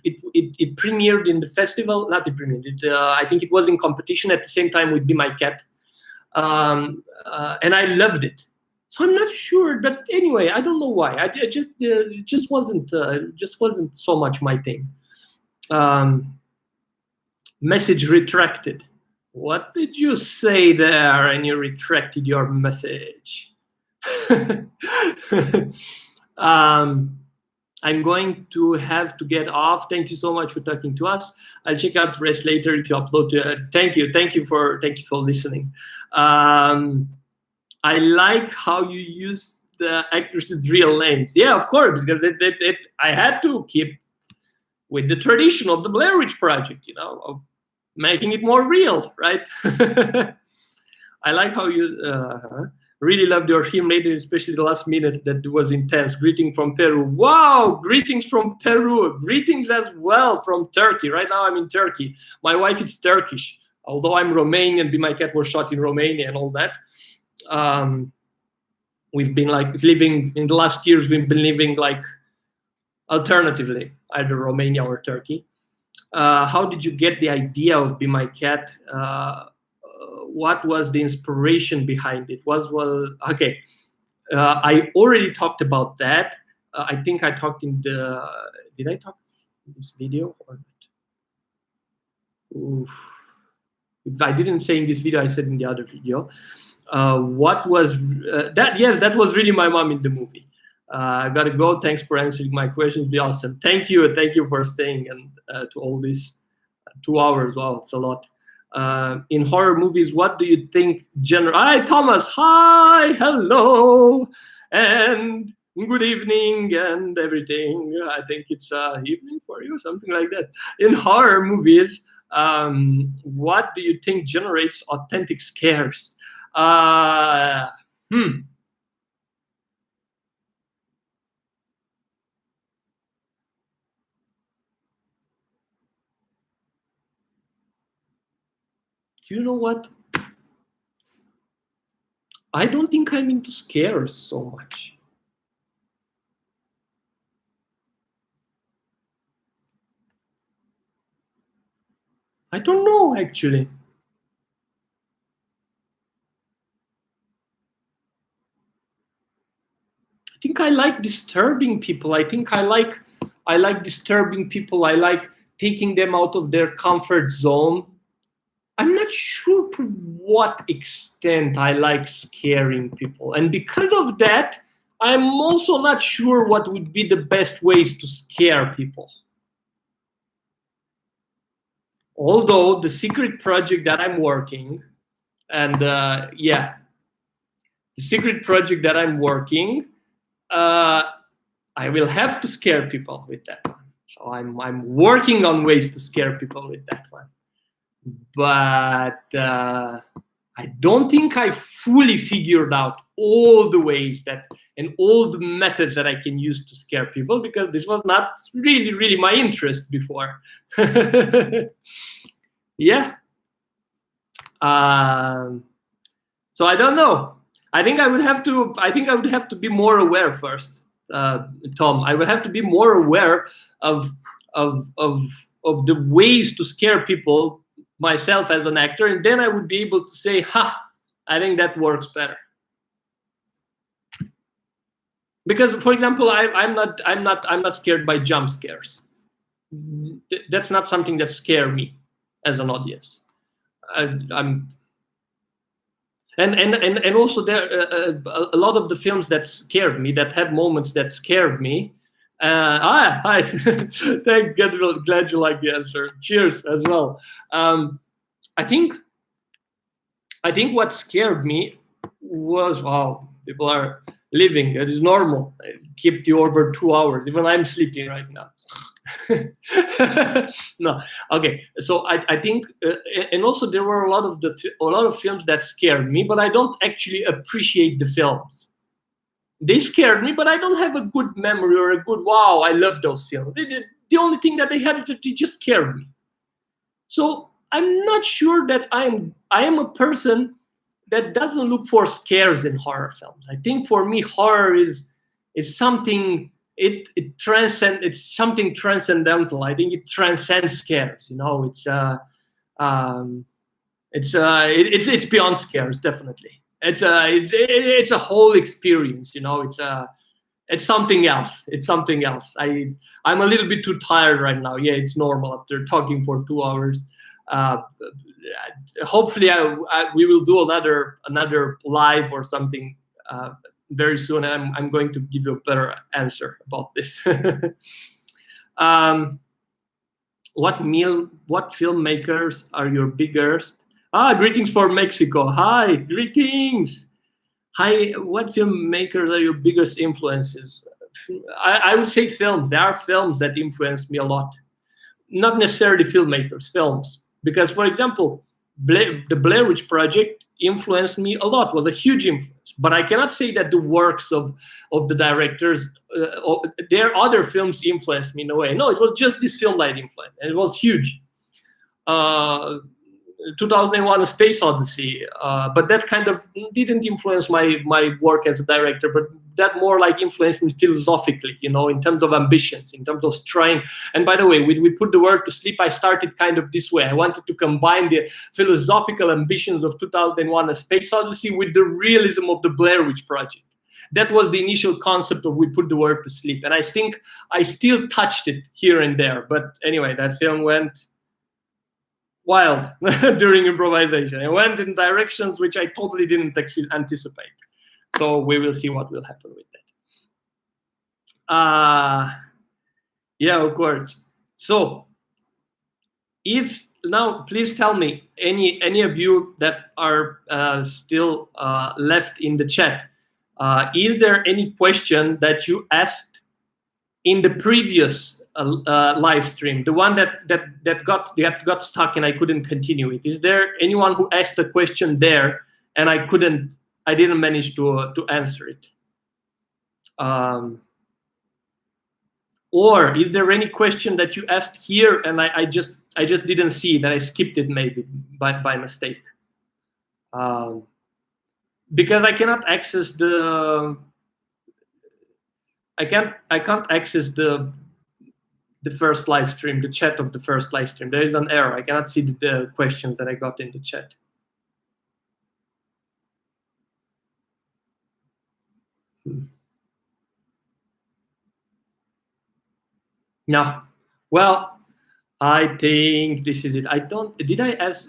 premiered in the festival. Not it premiered. I think it was in competition at the same time with Be My Cat, and I loved it. So I'm not sure, but anyway, I don't know why. It just wasn't so much my thing. Message retracted. What did you say there? And you retracted your message. I'm going to have to get off. Thank you so much for talking to us. I'll check out the rest later if you upload. Thank you for listening. I like how you use the actresses' real names. Yeah, of course, because I had to keep with the tradition of the Blair Witch Project, you know, of making it more real, right? I like how you really loved your film later, especially the last minute that was intense. Greeting from Peru. Wow, greetings from Peru. Greetings as well from Turkey. Right now I'm in Turkey. My wife is Turkish, although I'm Romanian. Be My Cat was shot in Romania and all that. We've been like living, in the last years, we've been living like alternatively, either Romania or Turkey. How did you get the idea of Be My Cat? What was the inspiration behind it? Okay. I already talked about that. I think I talked in the. Did I talk in this video or not? Oof. If I didn't say in this video, I said in the other video. What was that? Yes, that was really my mom in the movie. I gotta go. Thanks for answering my questions. Be awesome. Thank you for staying and to all these 2 hours. Wow, it's a lot. In horror movies, what do you think Hi, Thomas. Hi, hello, and good evening and everything. I think it's evening for you, something like that. In horror movies, what do you think generates authentic scares? Do you know what? I don't think I'm into scares so much. I don't know, actually. I think I like disturbing people. I think I like disturbing people. I like taking them out of their comfort zone. I'm not sure to what extent I like scaring people. And because of that, I'm also not sure what would be the best ways to scare people. Although the secret project that I'm working, and yeah, the secret project that I'm working, I will have to scare people with that one. So I'm working on ways to scare people with that one. But I don't think I fully figured out all the ways that and all the methods that I can use to scare people, because this was not really my interest before. Yeah. So I don't know. I think I would have to be more aware first, Tom. I would have to be more aware of the ways to scare people myself as an actor, and then I would be able to say, I think that works better. Because, for example, I'm not scared by jump scares. That's not something that scares me as an audience. And also there a lot of the films that scared me, that had moments that scared me. Hi. Thank God, glad you like the answer. Cheers as well. I think what scared me was, wow, people are living. It is normal. I kept you over 2 hours. Even I'm sleeping right now. No, okay. So I think, and also there were a lot of films that scared me, but I don't actually appreciate the films. They scared me, but I don't have a good memory or a good, wow, I love those films. The only thing that they had is that they just scared me. So I'm not sure that I am a person that doesn't look for scares in horror films. I think for me, horror is something, it's something transcendental. I think it transcends scares. You know, it's beyond scares, definitely. It's a whole experience. You know, it's something else. It's something else. I'm a little bit too tired right now. Yeah, it's normal after talking for 2 hours. Hopefully we will do another live or something very soon, and I'm going to give you a better answer about this. What filmmakers are your biggest? Greetings from Mexico. Hi, greetings. What filmmakers are your biggest influences? I would say films. There are films that influenced me a lot. Not necessarily filmmakers, films. Because, for example, the Blair Witch Project influenced me a lot, was a huge influence. But I cannot say that the works of the directors, their other films influenced me in a way. No, it was just this film that influenced, and it was huge. 2001: A Space Odyssey, but that kind of didn't influence my work as a director, but that more like influenced me philosophically, you know, in terms of ambitions, in terms of trying. And by the way, we put the word to sleep. I started kind of this way. I wanted to combine the philosophical ambitions of 2001: A Space Odyssey with the realism of the Blair Witch Project. That was the initial concept of We Put the Word to Sleep. And I think I still touched it here and there. But anyway, that film went wild during improvisation. It went in directions which I totally didn't anticipate. So we will see what will happen with that. Yeah, of course. So if now, please tell me, any of you that are still left in the chat, is there any question that you asked in the previous live stream, the one that got stuck and I couldn't continue it? Is there anyone who asked a question there and I didn't manage to answer it? Or is there any question that you asked here and I just didn't see that, I skipped it maybe by mistake? Because I cannot access I can't access the first live stream, the chat of the first live stream. There is an error. I cannot see the questions that I got in the chat. No. Well, I think this is it. Did I ask,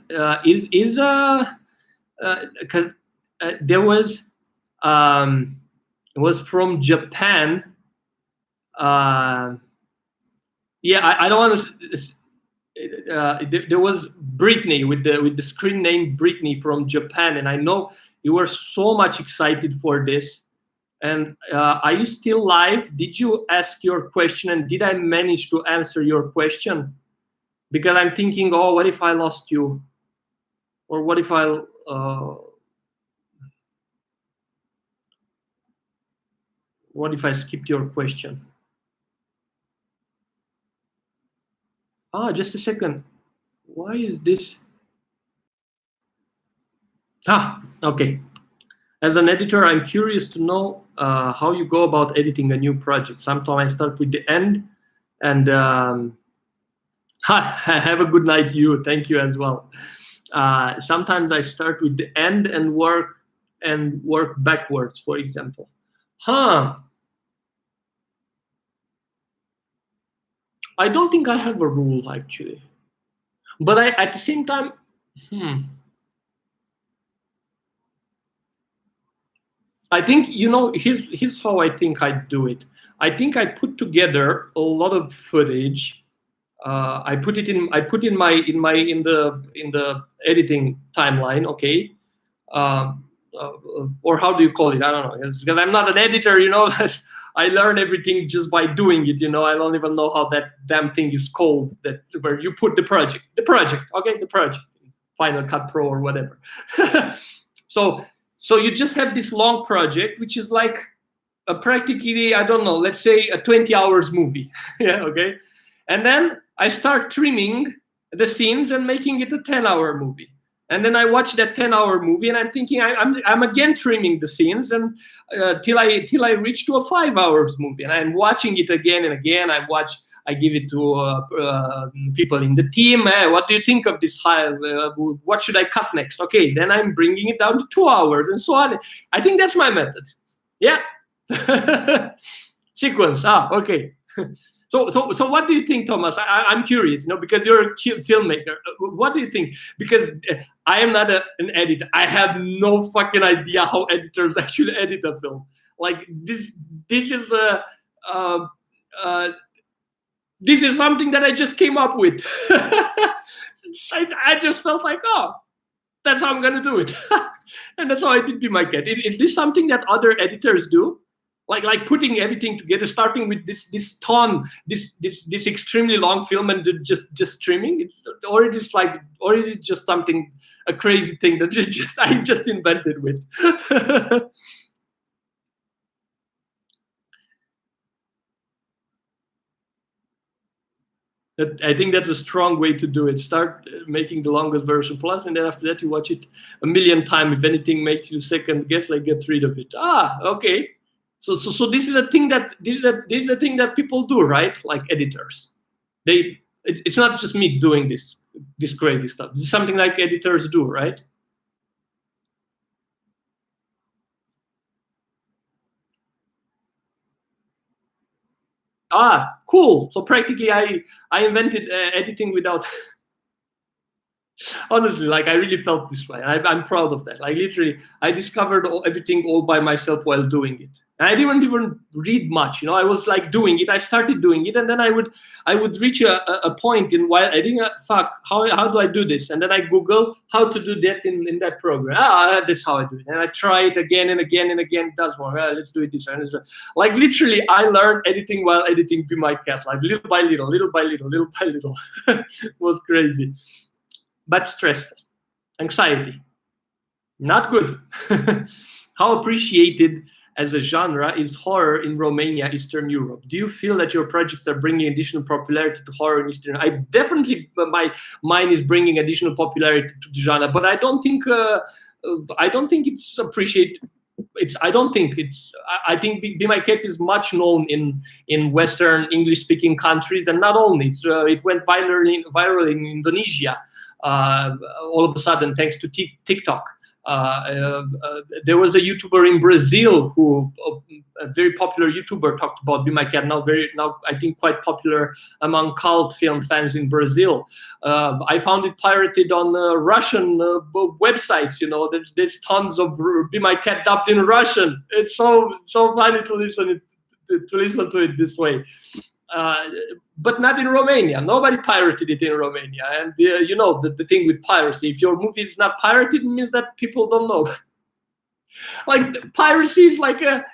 there was, it was from Japan. Yeah, I don't want to. There was Brittany with the screen name Brittany from Japan, and I know you were so much excited for this. And are you still live? Did you ask your question, and did I manage to answer your question? Because I'm thinking, oh, what if I lost you, or what if I skipped your question? Ah, just a second. Why is this? Okay. As an editor, I'm curious to know how you go about editing a new project. Sometimes I start with the end, and have a good night, you. Thank you as well. Sometimes I start with the end and work backwards, for example. I don't think I have a rule actually, but at the same time, I think, you know, here's how I think I do it. I think I put together a lot of footage. I put in the editing timeline, okay, or how do you call it? I don't know, because I'm not an editor, you know. I learn everything just by doing it, you know. I don't even know how that damn thing is called, that where you put the project, okay, the project, Final Cut Pro or whatever. So you just have this long project, which is like a practically, I don't know, let's say a 20 hours movie. Yeah, okay. And then I start trimming the scenes and making it a 10-hour movie. And then I watch that 10-hour movie, and I'm thinking I'm again trimming the scenes, and till I reach to a 5 hours movie, and I'm watching it again and again. I give it to people in the team. What do you think of this file? What should I cut next? Okay, then I'm bringing it down to 2 hours, and so on. I think that's my method. Yeah. Sequence. Okay. So what do you think, Thomas? I'm curious, you know, because you're a filmmaker. What do you think? Because I am not an editor. I have no fucking idea how editors actually edit a film. Like this is this is something that I just came up with. I just felt like, oh, that's how I'm gonna do it. And that's how I did Be My Cat. Is this something that other editors do? Like putting everything together, starting with this extremely long film and just trimming it, or is it just something, a crazy thing that I just invented with? I think that's a strong way to do it. Start making the longest version plus, and then after that you watch it a million times. If anything makes you second guess, like, get rid of it. Okay. So this is a thing that this is a thing that people do, right? Like editors, it's not just me doing this crazy stuff. This is something like editors do, right? Cool. So practically, I invented editing without. Honestly, like, I really felt this way. I'm proud of that. Like, literally, I discovered everything all by myself while doing it. And I didn't even read much. I was like doing it. I started doing it, and then I would reach a point in while editing. How do I do this? And then I Google how to do that in that program. That's how I do it. And I try it again and again and again. It does more. Let's do it this way. Like, literally, I learned editing while editing Be My Cat. Like, little by little, little by little, little by little. It was crazy. But stressful. Anxiety. Not good. How appreciated as a genre is horror in Romania, Eastern Europe? Do you feel that your projects are bringing additional popularity to horror in Eastern Europe? I definitely, mine is bringing additional popularity to the genre, but I don't think it's appreciated. I think Be My Cat is much known in Western English-speaking countries, and not only it went viral in Indonesia. All of a sudden, thanks to TikTok. There was a YouTuber in Brazil who, a very popular YouTuber, talked about Be My Cat. Now I think quite popular among cult film fans in Brazil. I found it pirated on Russian websites. There's tons of Be My Cat dubbed in Russian. It's so funny to listen to it this way. But not in Romania. Nobody pirated it in Romania. And the thing with piracy, if your movie is not pirated, it means that people don't know. Like, piracy is like a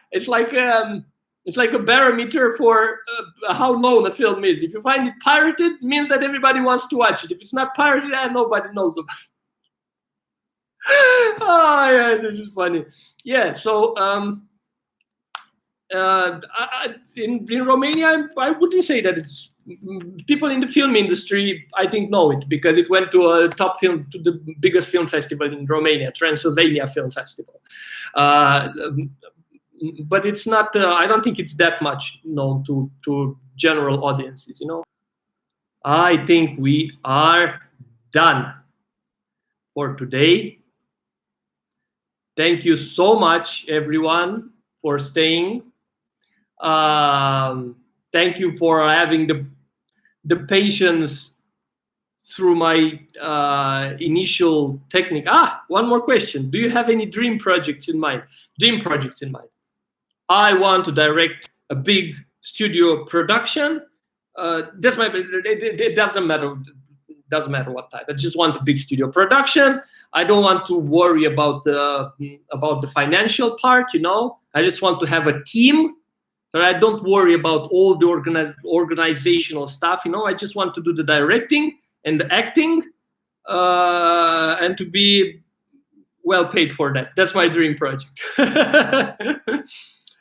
barometer for how known a film is. If you find it pirated, it means that everybody wants to watch it. If it's not pirated, nobody knows about it. Oh yeah, this is funny. Yeah, so in Romania, I wouldn't say that it's people in the film industry. I think know it because it went to the biggest film festival in Romania, Transylvania Film Festival. But it's not. I don't think it's that much known to general audiences. I think we are done for today. Thank you so much, everyone, for staying. Thank you for having the patience through my initial technique. One more question. Do you have any dream projects in mind? I want to direct a big studio production. That's my. It doesn't matter. Doesn't matter what type. I just want a big studio production. I don't want to worry about the financial part. I just want to have a team. But I don't worry about all the organizational stuff. I just want to do the directing and the acting, and to be well paid for that. That's my dream project.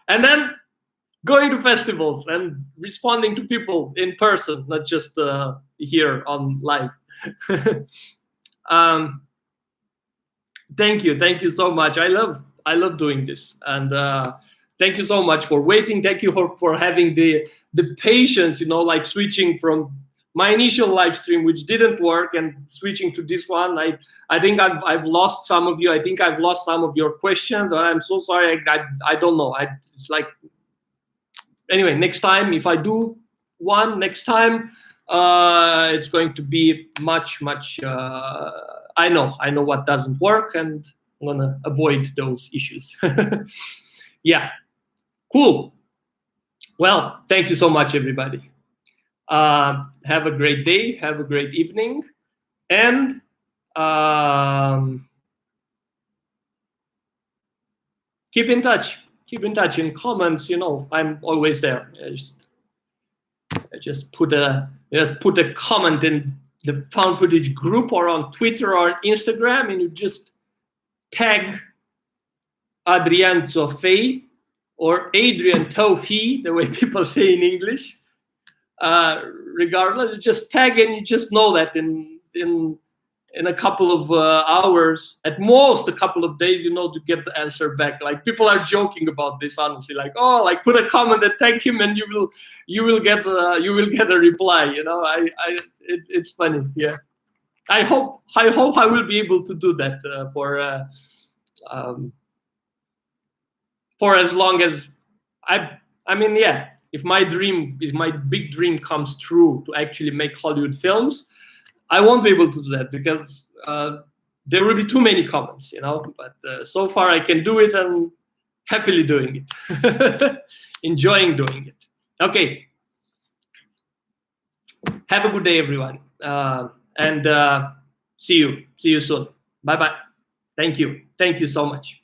And then going to festivals and responding to people in person, not just here on live. Thank you so much. I love doing this, and thank you so much for waiting. Thank you for having the patience, like switching from my initial live stream, which didn't work, and switching to this one. I think I've lost some of you. I think I've lost some of your questions. I'm so sorry. I don't know. It's like, anyway, next time, if I do one next time, it's going to be much. I know what doesn't work, and I'm gonna avoid those issues. Yeah. Cool. Well, thank you so much, everybody. Have a great day. Have a great evening. And keep in touch. Keep in touch in comments. You know, I'm always there. I just put a comment in the found footage group or on Twitter or Instagram, and you just tag Adrian Țofei or Adrian Țofei, the way people say in English. Regardless, you just tag and you just know that in a couple of hours, at most a couple of days, you know, to get the answer back. Like, people are joking about this, honestly. Like, oh, like, put a comment and tag him, and you will get a reply. You know, it's funny. Yeah, I hope I will be able to do that for as long as I mean, yeah. If my big dream comes true to actually make Hollywood films, I won't be able to do that because there will be too many comments, you know. But so far I can do it and happily doing it, enjoying doing it. Okay. Have a good day, everyone, and see you soon. Bye bye. Thank you so much.